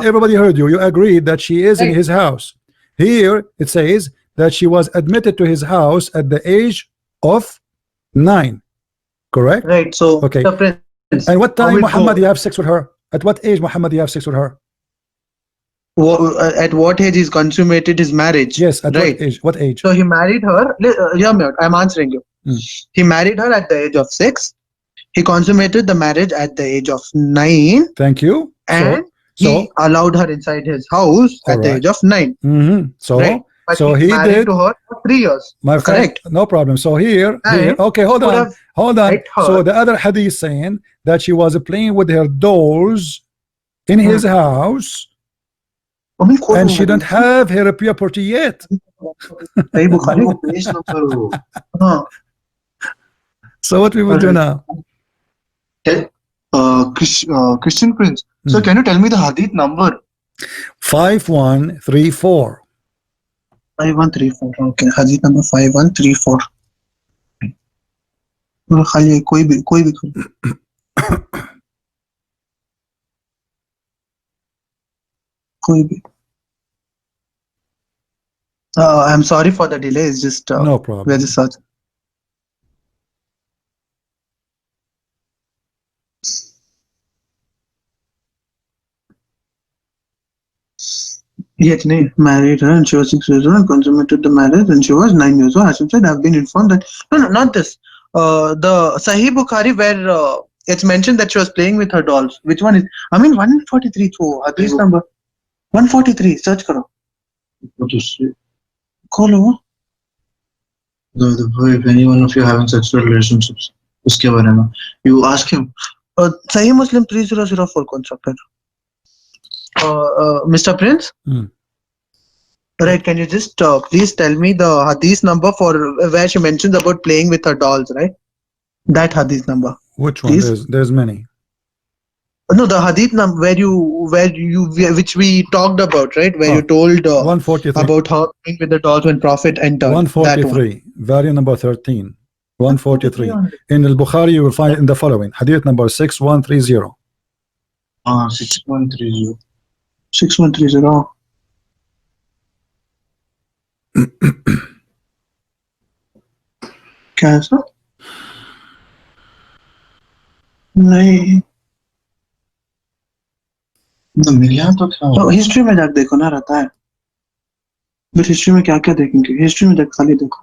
Everybody heard you. You agreed that she is in his house. Here it says that she was admitted to his house at the age of 9. Correct? Right. So okay. And what time Muhammad you have sex with her? At what age Muhammad you have sex with her? At what age he's consummated his marriage? Yes, at what age? So he married her. I'm answering you. He married her at the age of 6. He consummated the marriage at the age of 9. Thank you. And he allowed her inside his house at the age of 9. So right? But so he's he married did to her for 3 years. my friend, Correct. no problem. So here And okay, hold could on have met her. so the other hadith saying that she was playing with her dolls in his house and she don't have her puberty yet. सही बुखारी को पेश ना करो. हाँ. So what we will do now? Christian Prince. So can you tell me the hadith number? 5134. 5134. Okay. hadith number 5134. खाली कोई भी कोई भी. I'm sorry for the delay. It's just No problem. we're just searching. Yet married her and she was 6 years old and consummated the marriage and she was 9 years old. Hashim said, I've been informed that no, not this. The Sahih Bukhari where it's mentioned that she was playing with her dolls. Which one is? I mean 143 through hadith number 143. Search karo. What is it? Kholo. If any one of you having sexual relationships, uske bare mein, you ask him. Sahih Muslim 3004 कौन सा फिर? Mr. Prince? Right, can you just please tell me the hadith number for where she mentions about playing with her dolls, right? That hadith number. Which one? There's many. No, the hadith number which we talked about, right? Where you told 143. about her playing with the dolls when Prophet entered. 143, variant number 13. 143. In al-Bukhari, you will find it in the following. Hadith number 6130. 6130. 6130. क्या है sir? नहीं. मिलिया तो क्या? तो history में जाकर देखो ना, रहता है. बट हिस्ट्री में क्या क्या देखेंगे? हिस्ट्री में जाकर खाली देखो.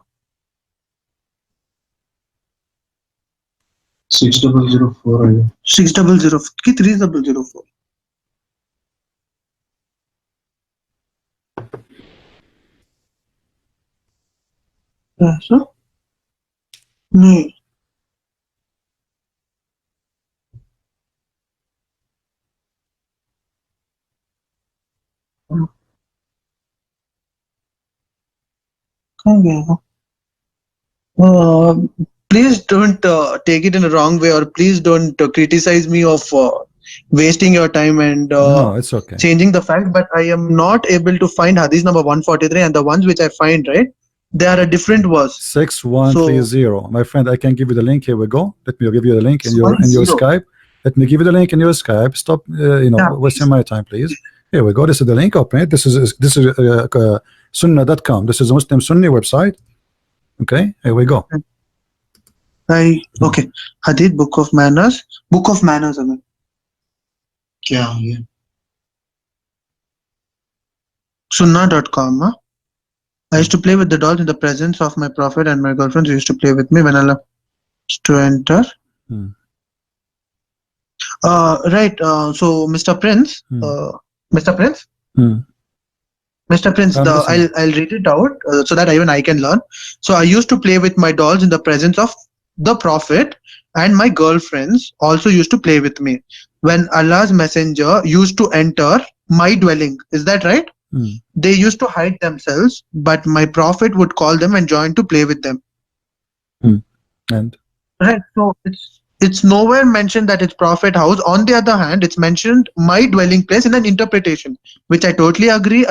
6004 है. 600 की 3004. ऐसा? नहीं. कहाँ गया वो? Please don't take it in a wrong way, or please don't criticize me of wasting your time and No, it's okay. changing the fact. But I am not able to find hadith number 143, and the ones which I find, right, they are a different verse. 6130. My friend, I can give you the link. Here we go. Let me give you the link in your Skype. Let me give you the link in your Skype. Stop, wasting my time, please. Here we go. This is the link. Open it. This is sunnah.com. This is a Muslim Sunni website. Okay, here we go. Okay, hadith, book of manners. Book of manners. I mean. क्या है? Sunnah.com. Huh? I used to play with the dolls in the presence of my prophet and my girlfriends used to play with me when Allah used to enter. Right. So, Mr. Prince, Mr. Prince, Mr. Prince, I'll read it out so that even I can learn. So, I used to play with my dolls in the presence of the prophet, and my girlfriends also used to play with me when Allah's messenger used to enter my dwelling. Is that right? They used to hide themselves, but my prophet would call them and join to play with them. And right, so it's nowhere mentioned that it's prophet house. On the other hand, it's mentioned my dwelling place in an interpretation, which I totally agree.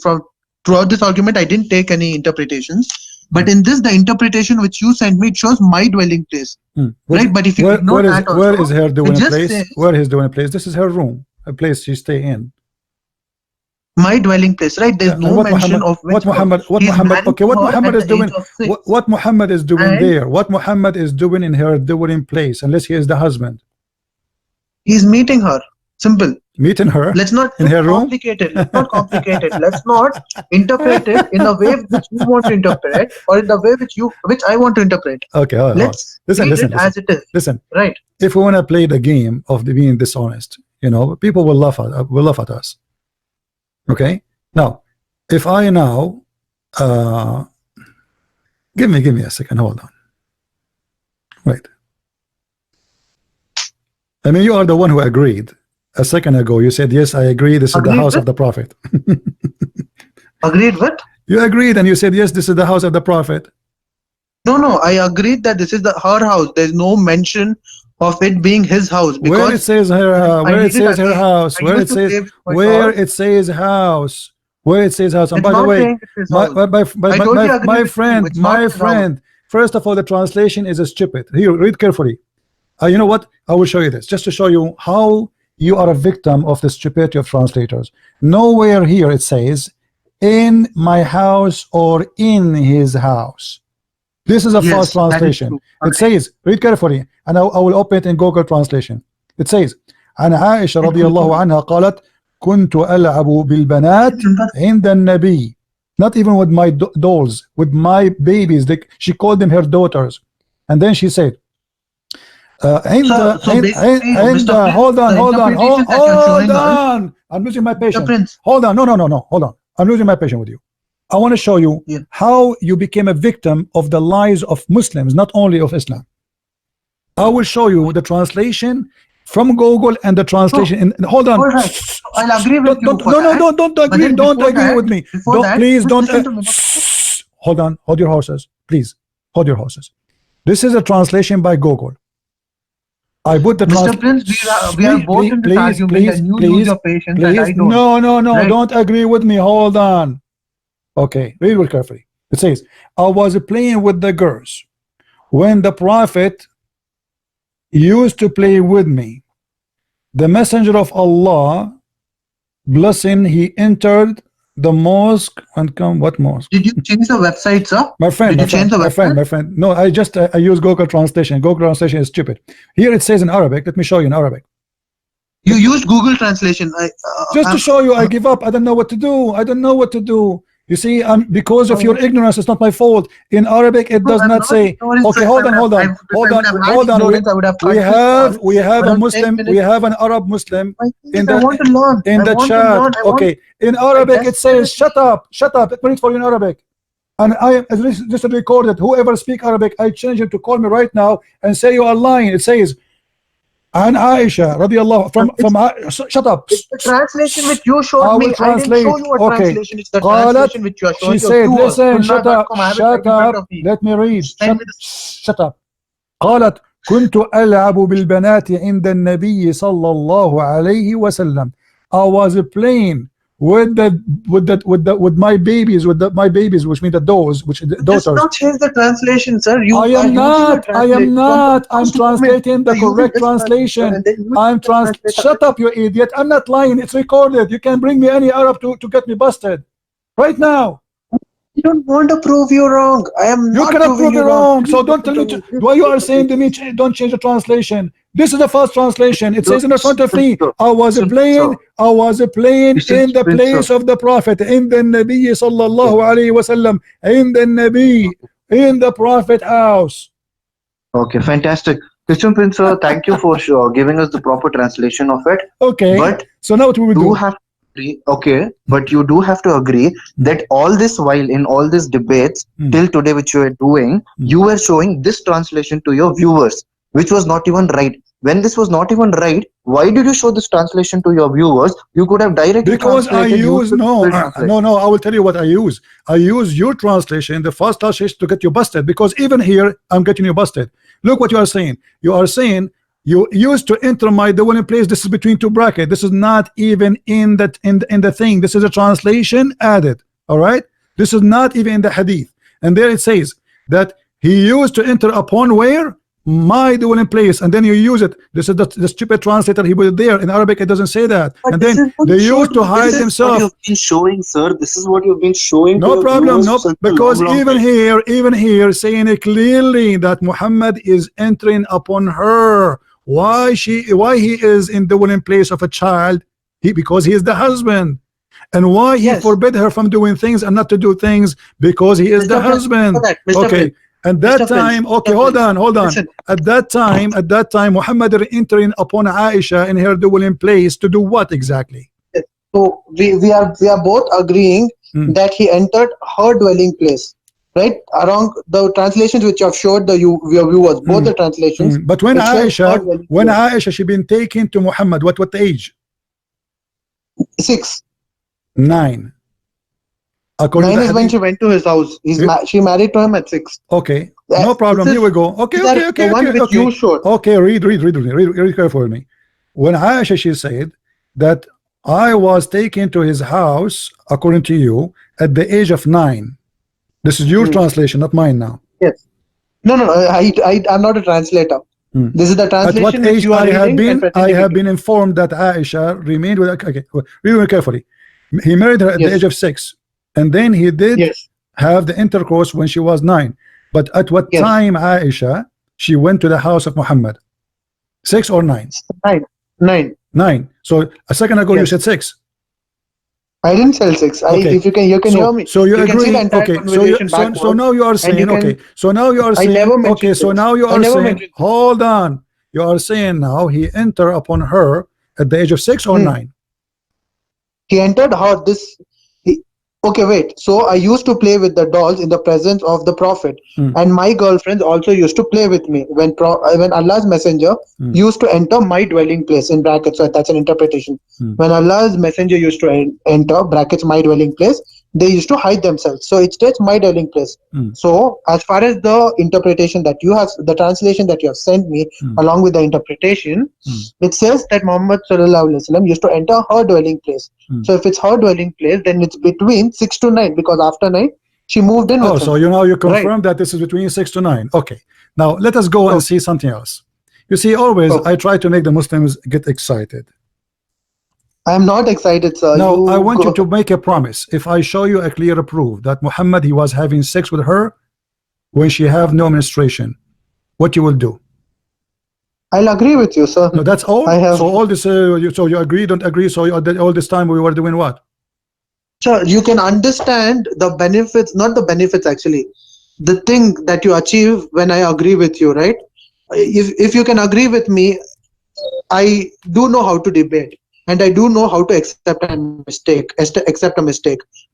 From throughout this argument, I didn't take any interpretations. But in this, the interpretation which you sent me, it shows my dwelling place. Right, but if you ignore that also, where is her dwelling place? Where is dwelling place? This is her room, a place she stay in. My dwelling place, right? There's no mention of what Muhammad is doing. What Muhammad is doing there? What Muhammad is doing in her dwelling place? Unless he is the husband. He's meeting her. Simple. Meeting her. Let's not in her room. Let's not complicate it. Let's not interpret it in a way which you want to interpret, or in the way which I want to interpret. Okay. Let's listen. As it is. Listen. Right. If we want to play the game of being dishonest, you know, people will laugh at us. Okay, now if I now give me a second, hold on, wait. I mean, you are the one who agreed a second ago. You said, yes, I agree, this is the house of the Prophet. Agreed what? You agreed and you said, yes, this is the house of the Prophet. No, I agreed that this is her house. There's no mention of it being his house. Because where it says her, where it says her house, where it says house, where it says house. And by the way, my friend, first of all, the translation is stupid. Here, read carefully. You know what? I will show you this just to show you how you are a victim of the stupidity of translators. Nowhere here it says in my house or in his house. This is a false translation. It says, read carefully, and I will open it in Google Translation. It says, عن عائشة رضي الله عنها قالت كنت ألعب بالبنات عند النبي. Not even with my dolls, with my babies. She called them her daughters. And then she said, hold on. I'm losing my patience. Hold on. No. Hold on. I'm losing my patience with you. I want to show you how you became a victim of the lies of Muslims, not only of Islam. I will show you the translation from Google and the translation. Hold on. I'll agree with you. Don't agree. Don't agree with me. Please don't. Hold on. Hold your horses. Please hold your horses. This is a translation by Google. I put the Mr. Prince, we are both in this argument, and you lose your patience and I don't. No, right? Don't agree with me. Hold on. Okay, read it carefully. It says, I was playing with the girls when the Prophet used to play with me. The Messenger of Allah, blessing, he entered the mosque and come. What mosque? Did you change the website, sir? My friend, my friend. No, I use Google Translation. Google Translation is stupid. Here it says in Arabic. Let me show you in Arabic. You used Google Translation. Just to show you, I give up. I don't know what to do. You see, because of your ignorance, it's not my fault. In Arabic, it does not say. Okay, hold on. We have a Muslim. We have an Arab Muslim in the chat. Okay, in Arabic it says, "Shut up." Let me read for you in Arabic. And I just recorded. Whoever speak Arabic, I change him to call me right now and say you are lying. It says, and Aisha radiallahu from shut up. It's the translation which you showed me. I didn't show you a translation. It's the translation which you are showing. She said, listen, shut up. Let me read. Shut up. قالت كنت ألعب بالبنات عند النبي صلى الله عليه وسلم. I was playing with my babies, which mean the daughters. Just not change the translation, sir. I am not. I'm translating the correct translation. Shut up, you idiot. I'm not lying. It's recorded. You can bring me any Arab to get me busted right now. You don't want to prove you wrong. I am. You cannot prove me wrong. So don't tell me why you are saying to me don't change the translation. This is the first translation. It says in the front of me, I was playing in the place of the Prophet, in the Nabi sallallahu alayhi wasallam, in the Nabi, in the Prophet house. Okay, fantastic. Christian Prince, sir, thank you for giving us the proper translation of it. Okay. But so now what we will do? Okay, but you do have to agree that all this while in all these debates till today which you are doing, you were showing this translation to your viewers, which was not even right. When this was not even right, why did you show this translation to your viewers? You could have directly because I use no. I will tell you what I use. I use your translation, the first translation, to get you busted. Because even here, I'm getting you busted. Look what you are saying. You are saying you used to enter my dwelling place. This is between two brackets. This is not even in the thing. This is a translation added. All right. This is not even in the hadith. And there it says that he used to enter upon where my dwelling place, and then you use it. This is the stupid translator. He put it there. In Arabic, it doesn't say that. But and then they used to hide themselves. You've been showing, sir. This is what you've been showing. No problem. No, because even here, saying it clearly that Muhammad is entering upon her. Why he is in the dwelling place of a child? Because he is the husband. And why he forbid her from doing things and not to do things? Because he is the husband. Okay. At that Mr. Prince, time, okay, Mr. hold Prince, on, hold on. listen. At that time, Muhammad entering upon Aisha in her dwelling place to do what exactly? So we are both agreeing Hmm. that he entered her dwelling place, right? Around the translations which you have showed your viewers, both the translations. But when It shows her dwelling place. Aisha she been taken to Muhammad, what age? 6. 9. According 9 to is when hadith. she went to his house. She married to him at 6. Okay, no problem. This Here is we go. Okay, these are the one which you showed. Okay, read carefully me. When Aisha she said that I was taken to his house, according to you, at the age of 9. This is your translation, not mine now. Yes. No. I'm not a translator. This is the At translation what which age you are reading and I pretending have it. been informed that Aisha remained with. Okay, read very carefully. He married her at the Yes. age of 6, and then he did Yes. have the intercourse when she was 9. But at what Yes. time Aisha she went to the house of Muhammad? 6 or 9? 9. 9. 9. So a second ago you Yes. said 6. I didn't sell 6. Okay. If you can hear me. So you can see agree? the entire Okay. conversation backwards. So now you are saying, can, okay. So now you are I saying, never okay. mentioned So this. now you I are never saying, mentioned this. hold on. You are saying now he entered upon her at the age of 6 or 9. He entered her okay, wait. So I used to play with the dolls in the presence of the Prophet, and my girlfriends also used to play with me when Allah's messenger used to enter my dwelling place in brackets. So that's an interpretation. When Allah's messenger used to enter brackets my dwelling place, they used to hide themselves. So it states my dwelling place. So as far as the interpretation that you have, the translation that you have sent me along with the interpretation, it says that Muhammad sallallahu alaihi wasallam used to enter her dwelling place. So if it's her dwelling place, then it's between 6 to 9, because after 9 she moved in with him. So you confirm that this is between 6 to 9. Okay. Now let us go and see something else. You see, always I try to make the Muslims get excited. I am not excited, sir. No, I want you to make a promise. If I show you a clear proof that Muhammad he was having sex with her when she have no menstruation, what you will do? I'll agree with you, sir. No, that's all. So all this, so you agree, don't agree. So all this time we were doing what? Sure, you can understand the benefits, not the benefits actually, the thing that you achieve when I agree with you, right? If you can agree with me, I do know how to debate, and I do know how to accept a mistake.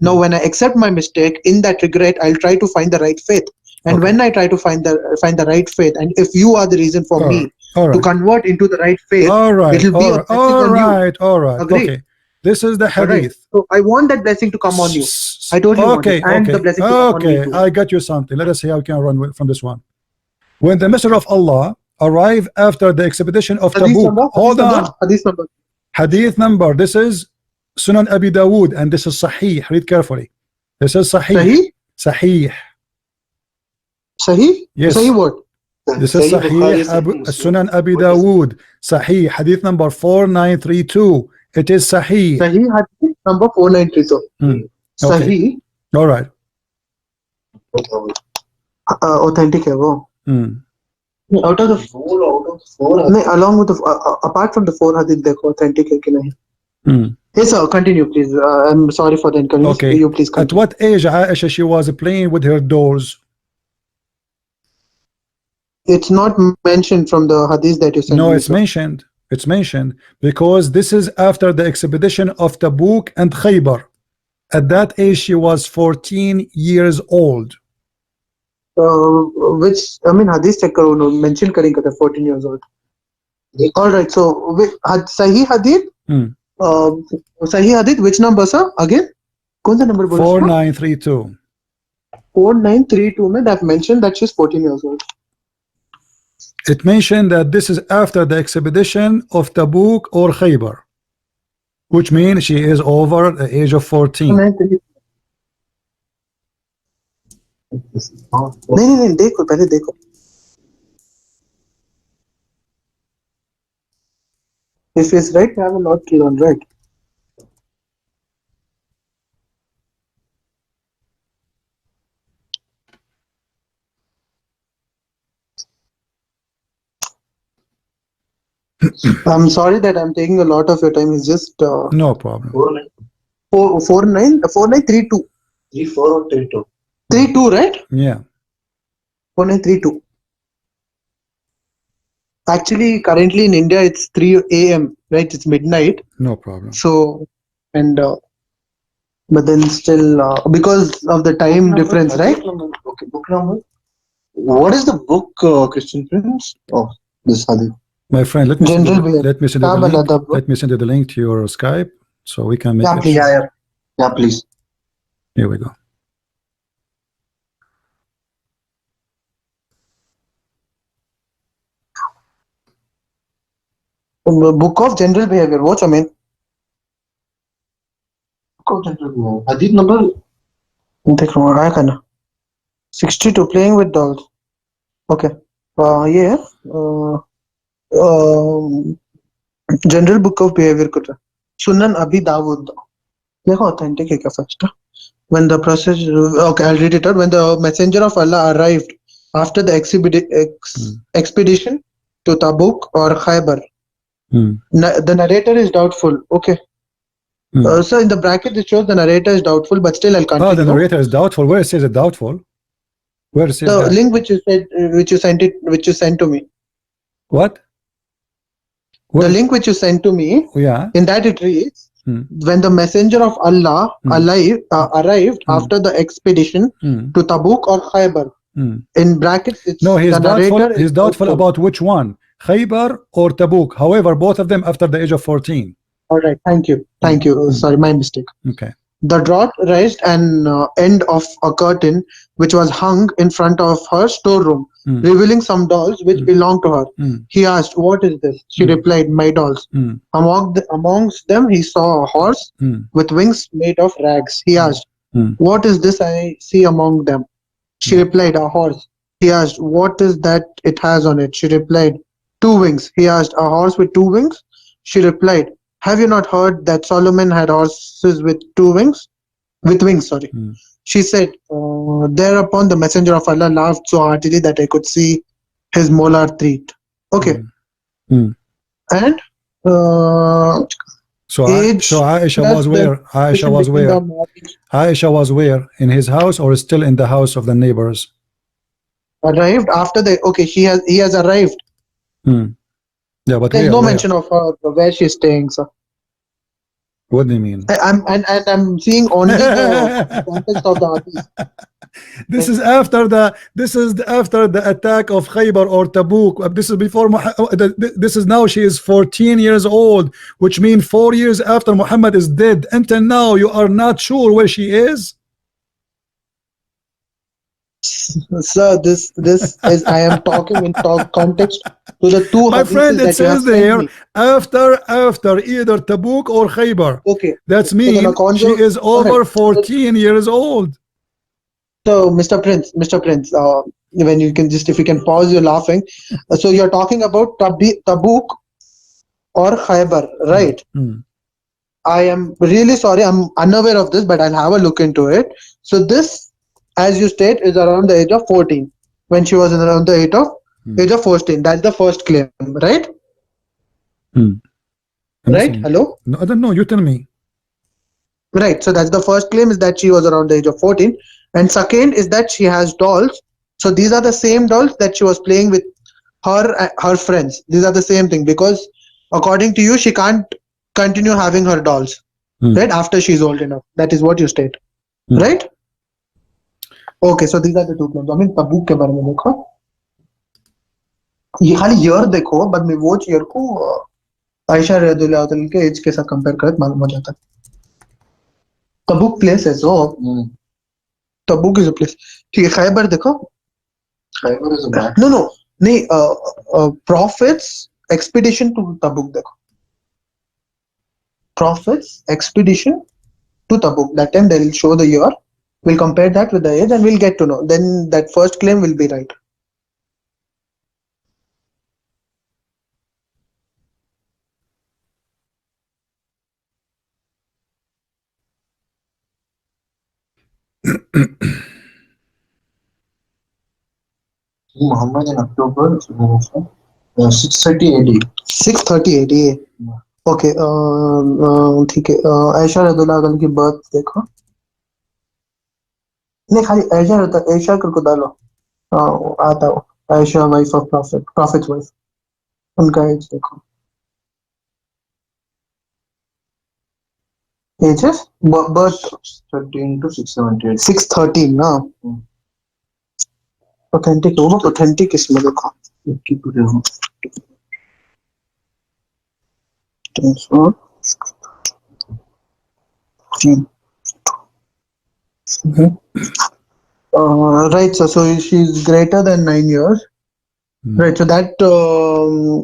Now, when I accept my mistake, in that regret, I'll try to find the right faith. And when I try to find the right faith, and if you are the reason for me to convert into the right faith, it will be a blessing on you. All right. Agree? Okay. This is the hadith. Right. So I want that blessing to come on you. I told you want it, and the blessing to come on me too. I got you something. Let us see how we can run from this one. When the Messenger of Allah arrived after the expedition of Tabuk. Hold on. Hadith number. This is Sunan Abi Dawood, and this is Sahih. Read carefully. This is Sahih. Sahih. Sahih? Yes. Sahih what? This is Sahih Sunan Abi Dawood. Sahih. Hadith number 4932. It is Sahih. Sahih Hadith number 4932. Sahih. All right. Authentic hai wo. Out of the four, along with the apart from the 4 hadith, dekho authentic hai ki nahi. Yes, sir. Continue, please. I'm sorry for the inconvenience. Okay. You please continue. At what age Aisha she was playing with her dolls? It's not mentioned from the hadith that you sent. No, it's mentioned. It's mentioned because this is after the expedition of Tabuk and Khaybar. At that age, she was 14 years old. Which, I mean, hadith check karo, no, mention karenga that 14 years old. All right, so Sahih Hadith? Sahih Hadith, which number, sir? Again? Kaun sa number bola? 4932. 4932 mein they have mentioned that she's 14 years old. It mentioned that this is after the expedition of Tabuk or Khaybar, which means she is over the age of 14. नहीं देखो पहले देखो. If it's right, I have a lot clear on right. I'm sorry that I'm taking a lot of your time. It's just no problem. 4932. 34 or 32. 32, right? Yeah. Pune 3-2. Actually, currently in India, it's 3 a.m., right? It's midnight. No problem. So, and but then still, because of the time difference, right? Okay, book number. What is the book, Christian Prince? Oh, this hadith. My friend, let me send you General the, Behavior. let me send you the Tab link. another book. Let me send you the link to your Skype so we can make Yeah, it. please. Yeah, please. Here we go. Book of General Behavior. What's I mean? Book of General Behavior. Hadith number. देख रहा हूँ आया करना 62 playing with dolls. Okay. Yeah. General Book of Behavior कुछ Sunan Abi Dawud. देखो authentic है क्या first? When the process, okay, I'll read it out. When the messenger of Allah arrived after the expedition to Tabuk or Khaybar, the narrator is doubtful. Okay. So in the bracket it shows the narrator is doubtful, but still I'll continue. Oh, the narrator is doubtful. Where it says it doubtful? Where it says The that? link which you sent to me. What? The link which you sent to me. Yeah. In that it reads, when the messenger of Allah arrived after the expedition to Tabuk or Khaybar. In brackets, it's no, he's the doubtful. narrator He's doubtful about which one, Khaybar or Tabuk. However, both of them after the age of 14. All right, thank you. Sorry, my mistake. Okay. The drought raised an end of a curtain which was hung in front of her storeroom, revealing some dolls which belonged to her. He asked, "What is this?" She replied, "My dolls." Amongst them, he saw a horse with wings made of rags. He asked, "What is this I see among them?" She replied, "A horse." He asked, "What is that it has on it?" She replied, "Two wings." He asked, "A horse with two wings?" She replied, "Have you not heard that Solomon had horses with two wings?" With wings, sorry. She said, thereupon the messenger of Allah laughed so heartily that I could see his molar teeth. Okay. And so Aisha was where? Aisha was where? In his house or still in the house of the neighbors? Arrived after the he has arrived. Yeah, but there's no mention of her where she's staying, sir. What do you mean? I'm seeing only the context of the hadith. This is after the attack of Khaybar or Tabuk. This is before this is now she is 14 years old, which means 4 years after Muhammad is dead. Until now you are not sure where she is? Sir, this is I am talking in context to the two my friend, it says there after either Tabuk or Khaybar. Okay, that means she is over 14 years old. So Mr. Prince, when you can just, if you can pause your laughing. So you're talking about Tabuk or Khaybar, right? I am really sorry, I'm unaware of this, but I'll have a look into it. So this, as you state, is around the age of 14, when she was around the age of 14. That's the first claim, right? Right? Hello? No, I don't know. You tell me. Right. So that's the first claim, is that she was around the age of 14. And second is that she has dolls. So these are the same dolls that she was playing with her friends. These are the same thing, because according to you, she can't continue having her dolls, right? After she's old enough. That is what you state, right? Okay, so these are the two claims. I mean, Tabuk के बारे में देखो, ये खाली year देखो, बाद में वो year को आयशा रज़ियल्लाहु अन्हा के एज के साथ कंपेयर करके मालूम हो जाता है. Tabuk place है, so Tabuk is a place. ठीक है, खैबर देखो. Khaybar is a bad. No, नहीं, Prophet's expedition to Tabuk देखो. Prophet's expedition to Tabuk. That time they will show the year. We'll compare that with the age and we'll get to know. Then that first claim will be right. Muhammad in October 630 AD. 630 AD. Okay. ठीक है. आयशा रज़ियल्लाहु अन्हा की birth देखो. नहीं खाली आयशा करको डालो. आता हो, Aisha, wife of Prophet's wife. उनका age देखो. Ages? Birth 13 to 678. 613 ना. Authentic होगा, authentic इसमें देखो. Keep it down. So, right, so she's greater than 9 years. Right, so that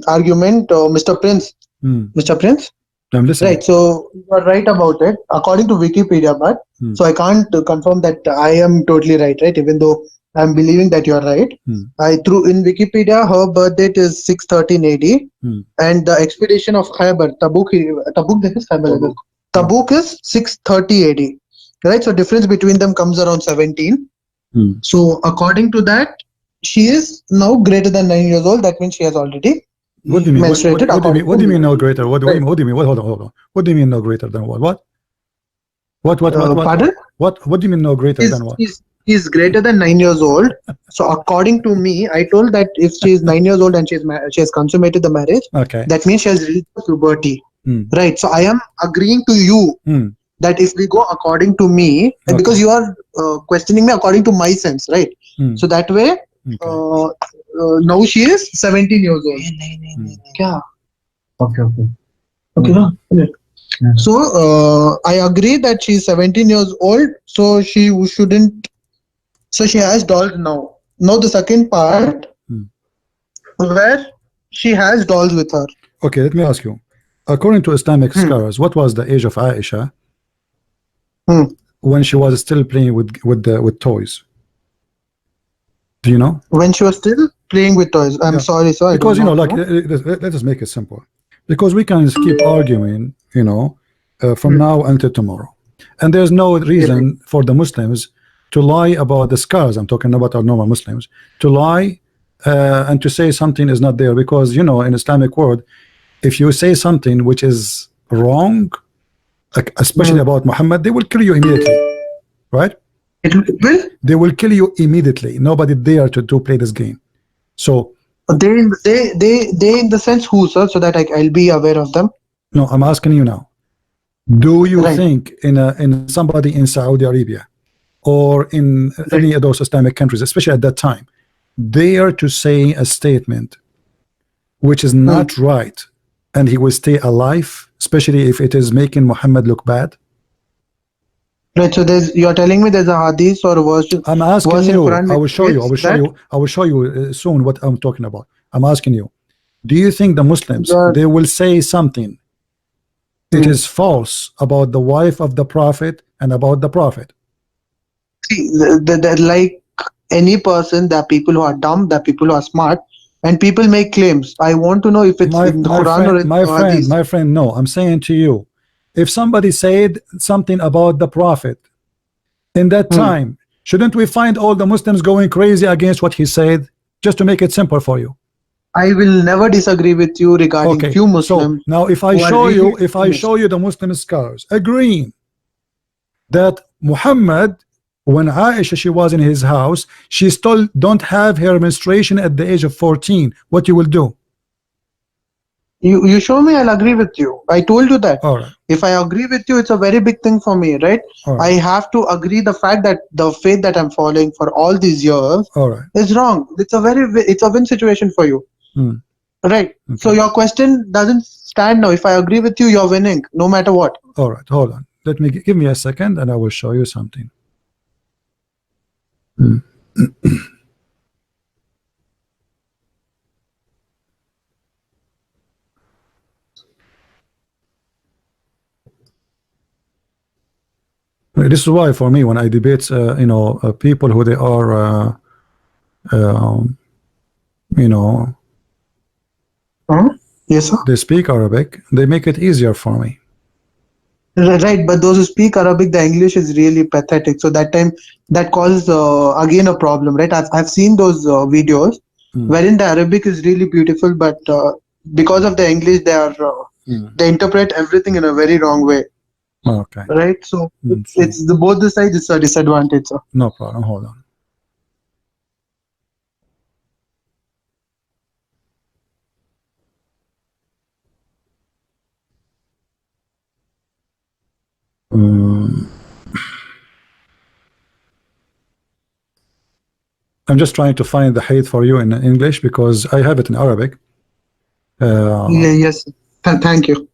argument, Mr. Prince, Mr. Prince, I'm listening. right, so you are right about it according to Wikipedia, but so I can't confirm that I am totally right, even though I'm believing that you are right. I threw in Wikipedia, her birth date is 613 AD, and the expedition of Khyber, Tabuk is Khyber. Tabuk is 630 AD, right? So difference between them comes around 17. So according to that, she is now greater than 9 years old. That means she has already What do you mean? menstruated. What do you mean no greater? What do you mean? Hold on. What do you mean no greater than what? Pardon? What do you mean no greater than what? He's greater than 9 years old. So according to me, I told that if she is 9 years old and she has consummated the marriage, Okay. that means she has reached puberty. Right. So I am agreeing to you that if we go according to me, and because you are questioning me according to my sense, right? So that way, now she is 17 years old. Yeah. Okay. Okay. So I agree that she's 17 years old, so she shouldn't. So she has dolls now. Now the second part, where she has dolls with her. Okay, let me ask you. According to Islamic scholars, what was the age of Aisha when she was still playing with toys? Do you know? When she was still playing with toys. I'm sorry, sir. Because let us make it simple. Because we can keep arguing, from now until tomorrow, and there's no reason for the Muslims to lie about the scars. I'm talking about our normal Muslims to lie and to say something is not there, because in Islamic world, if you say something which is wrong, like especially about Muhammad, they will kill you immediately, right? They will kill you immediately. Nobody dare to play this game. So they in the sense who, sir, so that I'll be aware of them. No, I'm asking you now. Do you think in somebody in Saudi Arabia or in any of those Islamic countries, especially at that time, dare to say a statement which is not right, and he will stay alive, especially if it is making Muhammad look bad? Right. So you're telling me there's a hadith or a verse. I'm asking you. I will show you. I will show you soon what I'm talking about. I'm asking you. Do you think the Muslims they will say something it is false about the wife of the Prophet and about the Prophet? See, like any person, there are people who are dumb, there are people who are smart, and people make claims. I want to know if it's in the Quran or in the Hadith. My friend, no. I'm saying to you, if somebody said something about the Prophet in that time, shouldn't we find all the Muslims going crazy against what he said, just to make it simple for you? I will never disagree with you regarding few Muslims. So now if I show you the Muslim scholars agreeing that Muhammad, when Aisha she was in his house, she still don't have her menstruation at the age of 14, what you will do? You show me, I'll agree with you. I told you that. All right. If I agree with you, it's a very big thing for me, right? I have to agree the fact that the faith that I'm following for all these years is wrong. It's a win situation for you. Right. Okay. So your question doesn't stand now. If I agree with you, you're winning, no matter what. All right, hold on. Give me a second, and I will show you something. This is why, for me, when I debate, people who they are, yes, sir. They speak Arabic, they make it easier for me. Right, but those who speak Arabic, the English is really pathetic. So that time, that causes again a problem, right? I've seen those videos wherein the Arabic is really beautiful, but because of the English, they interpret everything in a very wrong way. Okay. Right, so it's both the sides. It's a disadvantage, sir. No problem. Hold on. I'm just trying to find the hadith for you in English because I have it in Arabic. Yes. Thank you.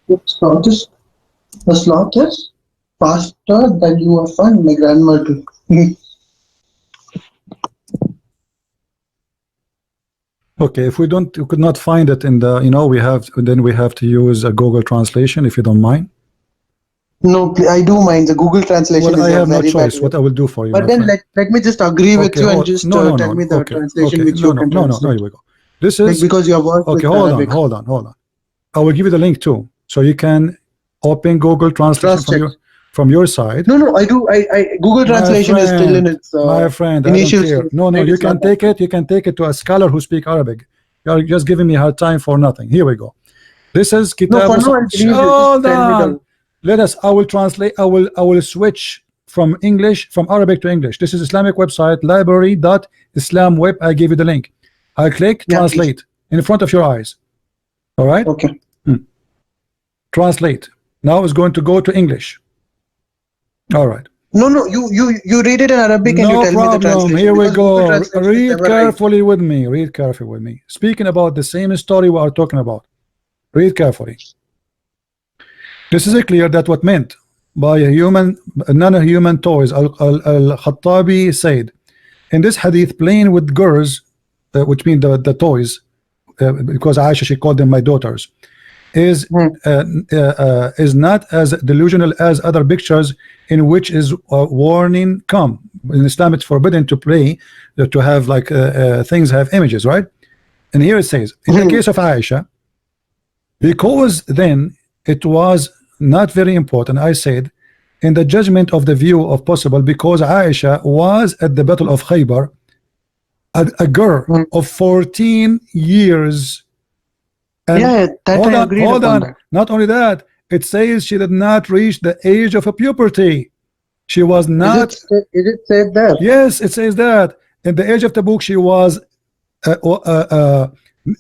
The sloth is faster than you are fun, my grandmother. Okay, if we could not find it in the, we have to use a Google translation, if you don't mind. No, I do mind. The Google translation Well, is I have no very choice. bad. What I will do for you, But my then friend. let me just agree with Okay, you and just no, tell me the okay, translation okay, which you can no, translate. here we go. This is Because your word okay. is Hold Arabic. on. I will give you the link too, so you can open Google Translation from your side. No, I do. I Google translation is still in its my friend, I don't initial care. stage. No, Right? you It's can not that take it. You can take it to a scholar who speak Arabic. You are just giving me hard time for nothing. Here we go. This is Kitab. No, for now, I believe you. Hold Just tell me on. Let us. I will translate. I will switch from Arabic to English. This is Islamic website, library.islamweb. I give you the link. I click translate in front of your eyes. All right. Okay. Translate. Now it's going to go to English. All right. No, you read it in Arabic and you tell me the translation. Here we because Google go. translation is Read never right. carefully with me. Read carefully with me. Speaking about the same story we are talking about. Read carefully. This is clear that what meant by a non-human toys. Al-Khattabi said in this hadith, playing with girls, which mean the toys, because Aisha, she called them my daughters, is not as delusional as other pictures in which is warning come. In Islam, it's forbidden to play, to have like things have images, right? And here it says, in the case of Aisha, because then it was not very important, I said, in the judgment of the view of possible, because Aisha was at the Battle of Khaybar, a girl of 14 years. And hold on. Not only that, it says she did not reach the age of puberty. She was not. Is it said that? Yes, it says that. In the age of the book, she was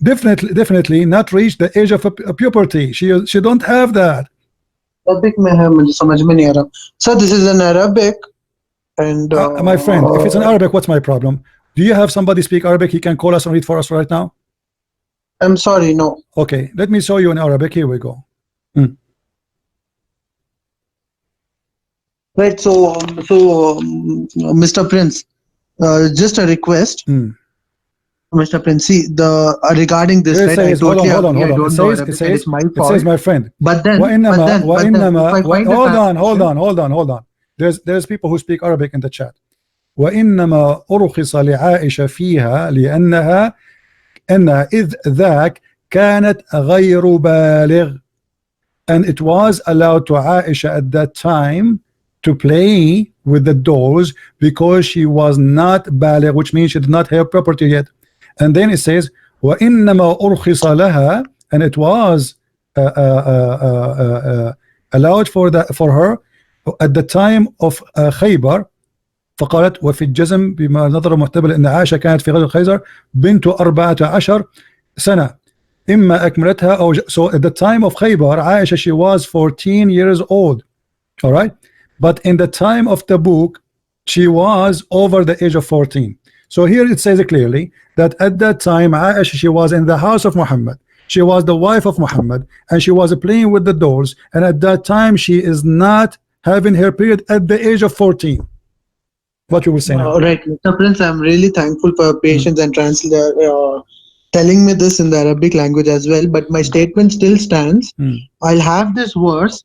definitely not reached the age of puberty. She don't have that. Arabic में है मुझे समझ में नहीं आ रहा. So this is in Arabic, and my friend, if it's in Arabic, what's my problem? Do you have somebody speak Arabic? He can call us and read for us right now. I'm sorry, no. Okay, let me show you in Arabic. Here we go. Right. So Mr. Prince, just a request. Mr. Prince, see regarding this, right? I totally agree. I don't know Arabic, and it's my fault. It says, my friend. But then, hold on. There's people who speak Arabic in the chat. وإنما أرخص لعائشة فيها لأنها إذ ذاك كانت غير بالغ, and it was allowed to Aisha at that time to play with the dolls because she was not baligh, which means she did not have property yet. And then it says وإنما أرخص لها, and it was allowed for her at the time of Khaybar. فقالت وفي الجزم بما نظر محتمل أن عائشة كانت في غزوة خيبر بنت 14 سنة إما أكملتها أو so at the time of Khaybar, Aisha, she was 14 years old. All right, but in the time of the book, she was over the age of 14. So here it says clearly that at that time, Aisha, she was in the house of Muhammad. She was the wife of Muhammad, and she was playing with the dolls. And at that time, she is not having her period at the age of 14. What you will say now? Right, Mr. Prince, I'm really thankful for your patience and telling me this in the Arabic language as well, but my statement still stands. I'll have this verse.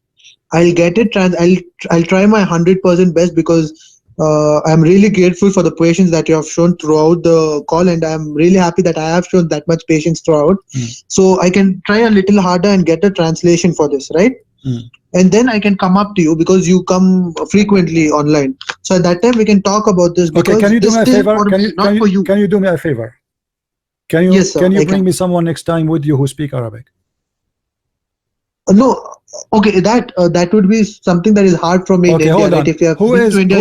I'll get it. I'll try my 100% best because I'm really grateful for the patience that you have shown throughout the call, and I'm really happy that I have shown that much patience throughout. So I can try a little harder and get a translation for this, right? And then I can come up to you because you come frequently online. So at that time we can talk about this. Okay, can you do me a favor? Can you do me a favor? Can you Yes, sir, can you bring me someone next time with you who speak Arabic? No, okay, that would be something that is hard for me in Okay, India. hold on. Right? If you have Who been is to India,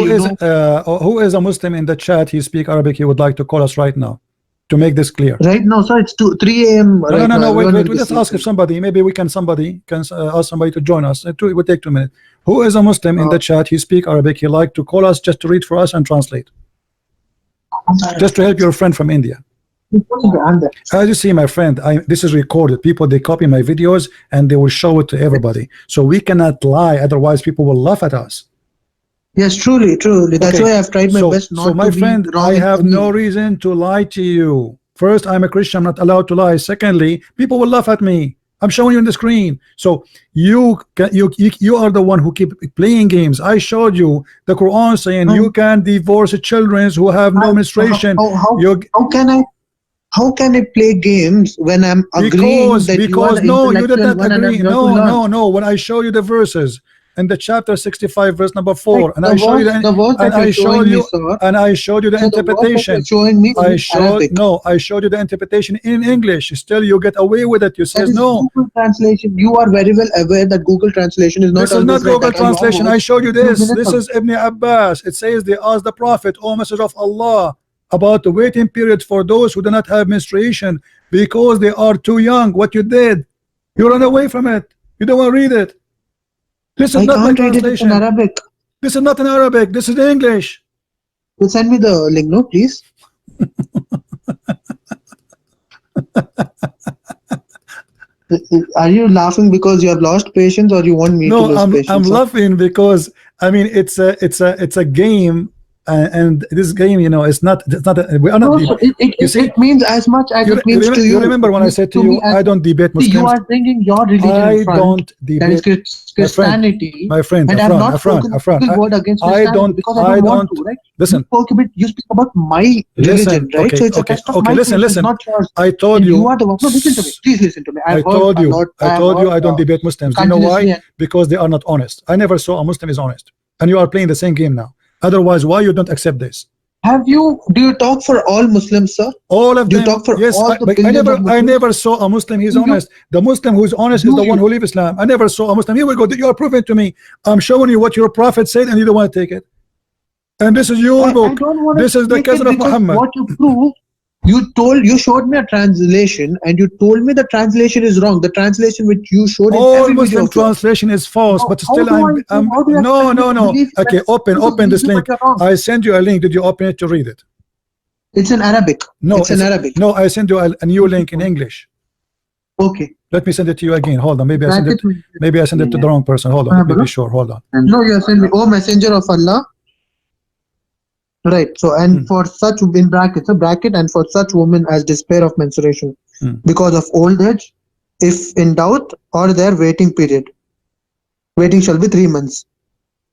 who is a Muslim in the chat? He speak Arabic. He would like to call us right now to make this clear. Right now, sir, it's 3 a.m. No, right no, now. no. Wait. Everyone We will just be ask if sleeping. somebody. Maybe somebody can ask somebody to join us. It will take 2 minutes. Who is a Muslim in the chat? He speak Arabic. He like to call us just to read for us and translate, just to help your friend from India. As you see, my friend, this is recorded. People, they copy my videos and they will show it to everybody. So we cannot lie, otherwise people will laugh at us. Yes, truly. That's why I've tried my best not so my to friend, be wrong. I have no reason to lie to you. First, I'm a Christian, I'm not allowed to lie. Secondly, people will laugh at me. I'm showing you on the screen. So you are the one who keep playing games. I showed you the Quran saying you can divorce children who have no menstruation. How can I play games when I'm agreeing that you are the no, you did intellectual not one and I'm agree. here to learn? No. When I show you the verses in the chapter 65, verse number 4, and I show you the interpretation. I showed you the interpretation in English. Still, you get away with it. You says no. Google translation. You are very well aware that Google translation is not. This is not Google translation. I showed you this. This is Ibn Abbas. It says they asked the Prophet, "O Messenger of Allah, about the waiting period for those who do not have menstruation because they are too young." What you did, you run away from it. You don't want to read it. This is not my translation. In Arabic. This is not in Arabic. This is English. You send me the link, no, please. Are you laughing because you have lost patience, or you want me to lose patience? I'm laughing because I mean it's a game. And this game, you know, it's not we are not. It means as much as it means to you. You remember when I said to you, I don't debate Muslims. You are bringing your religion in front. I don't debate. That is Christianity. My friend, and I'm not spoken a single word against Christianity because I don't want to. Right? Listen. You speak about my religion, right? Okay, so it's a test of my listen. Not yours. I told you. You are the one. No, listen to me. Please listen to me. I told you. I don't debate Muslims. You know why? Because they are not honest. I never saw a Muslim is honest, and you are playing the same game now. Otherwise, why you don't accept this? Do you talk for all Muslims, sir? All of them. You talk for all the I never saw a Muslim he's honest. The Muslim who's honest is the one who leaves Islam. I never saw a Muslim. Here we go. You are proving to me. I'm showing you what your prophet said, and you don't want to take it. And this is your book. This is the cousin of Muhammad. What you prove? You showed me a translation, and you told me the translation is wrong. The translation which you showed all Muslim translation is false, but still no. Okay, open this link. I send you a link. Did you open it to read it? It's in Arabic. No, it's in Arabic. No, I send you a new link in English. Okay. Let me send it to you again. Hold on. Maybe I send it to the wrong person. Hold on. Let me be sure. Hold on. No, you send me. Oh, Messenger of Allah. Right. So, and for such, in brackets, a bracket, and for such women as despair of menstruation because of old age, if in doubt, or their waiting period. Waiting shall be 3 months.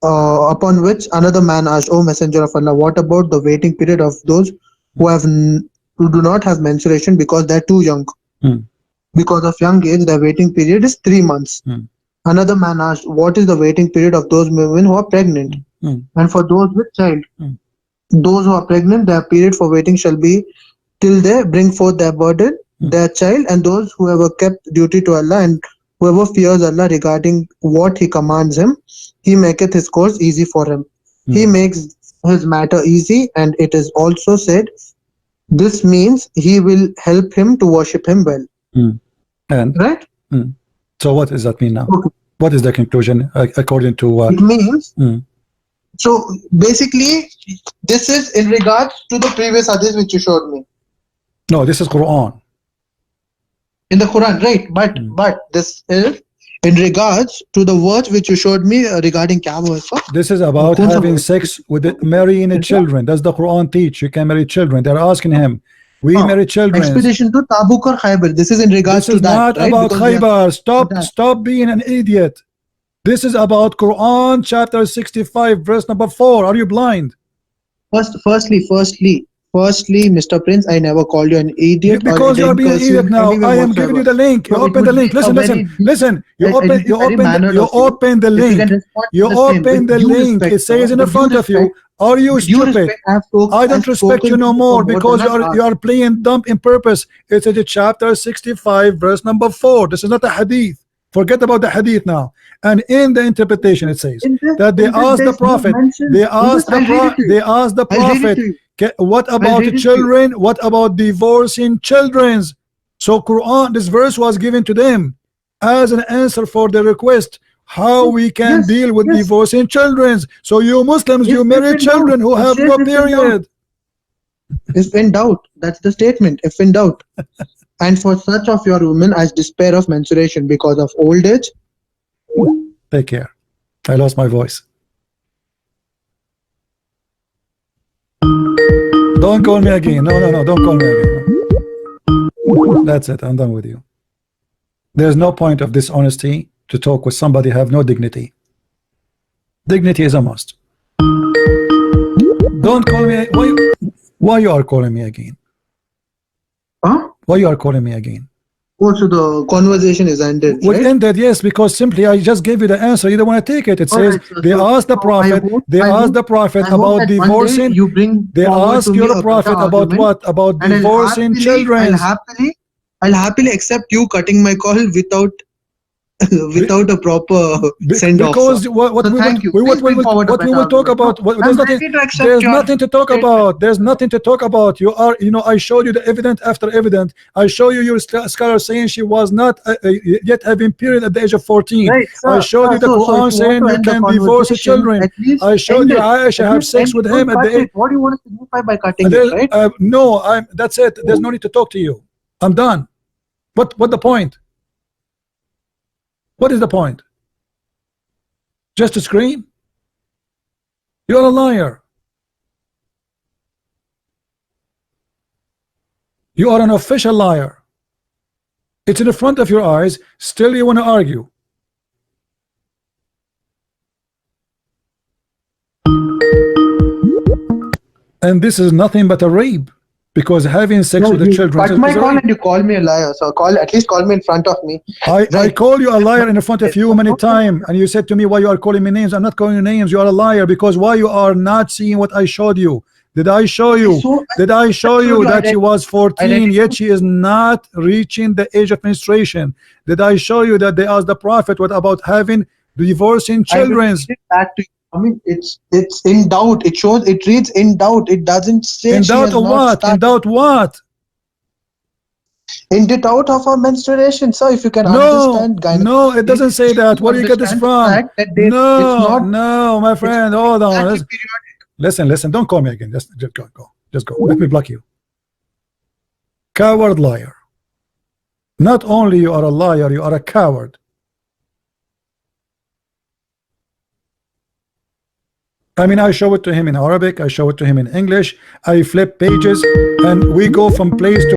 Upon which another man asked, "O Messenger of Allah, what about the waiting period of those who do not have menstruation because they're too young? Because of young age, their waiting period is 3 months." Another man asked, "What is the waiting period of those women who are pregnant? And for those with child? Those who are pregnant, their period for waiting shall be till they bring forth their burden, their child, and those who have kept duty to Allah, and whoever fears Allah regarding what He commands him, He maketh his course easy for him. He makes his matter easy, and it is also said, this means He will help him to worship Him well." And right? So what does that mean now? What is the conclusion according to it means? So basically, this is in regards to the previous hadith which you showed me. No, this is Quran. In the Quran, right? But this is in regards to the words which you showed me regarding Kaaba. This is about having sex with marrying children. Does the Quran teach you can marry children? They're asking him, We marry children. Expedition to Tabuk or Khaybar. This is in regards This to is that. not right? about Because we have- Khaybar. Stop being an idiot. This is about Quran chapter 65 verse number 4. Are you blind? Firstly, Mr. Prince, I never called you an idiot. Because you are being an idiot now. I am giving you the link. You So it open the would link. be a Listen, very deep- listen. You it open would be very mannered of you open the if you link. can respond to You the same open with the due link. respect, It says sir. in the With due front of you. respect- Are you with due stupid? respect, I don't respect you no more because you are playing dumb in purpose. It's in chapter 65 verse number 4. This is not a hadith. Forget about the hadith now. And in the interpretation it says that they asked the prophet, they asked the prophet, what about the children? What about divorcing children's? So Quran, this verse was given to them as an answer for the request how we can deal with divorcing children's. So you Muslims, you marry children who have no period. If in doubt, that's the statement. If in doubt. And for such of your women as despair of menstruation because of old age. Take care. I lost my voice. Don't call me again. No, don't call me again. That's it. I'm done with you. There's no point of dishonesty to talk with somebody who have no dignity. Dignity is a must. Don't call me. Why you are calling me again? Huh? Why you are calling me again? Oh, so the conversation is ended, Well, right? ended, yes, because simply I just gave you the answer. You don't want to take it. It says they asked the prophet. They asked the prophet about divorcing. You bring They asked your prophet about what? About divorcing children. I'll happily accept you cutting my call without a proper send off. Because what we will talk about. There's nothing to talk about. There's nothing to talk about. I showed you the evidence after evidence. I show you your scholar saying she was not yet having period at the age of 14. Right, I showed you the Quran saying you can divorce the children. I showed you Aisha have sex with him at the age. What do you want to signify by cutting it, right? No, that's it. There's no need to talk to you. I'm done. What the point? What is the point? Just to scream? You're a liar. You are an official liar. It's in the front of your eyes. Still you want to argue. And this is nothing but a rape. Because having sex with the children. Cut my call and you call me a liar. So at least call me in front of me. I call you a liar in front of you many times, and you said to me, why you are calling me names? I'm not calling you names. You are a liar because why you are not seeing what I showed you? Did I show you? Did I show you that she was 14 yet she is not reaching the age of menstruation? Did I show you that they asked the prophet what about having divorcing children? Back to you. I mean, it's in doubt. It reads in doubt. It doesn't say in doubt of what? In doubt what? In the doubt of her menstruation. So if you can understand, no, it doesn't say that. Where do you get this from? No, my friend, hold on. Listen. Don't call me again. Just go. Let me block you. Coward liar. Not only you are a liar, you are a coward. I mean, I show it to him in Arabic, I show it to him in English, I flip pages, and we go from place to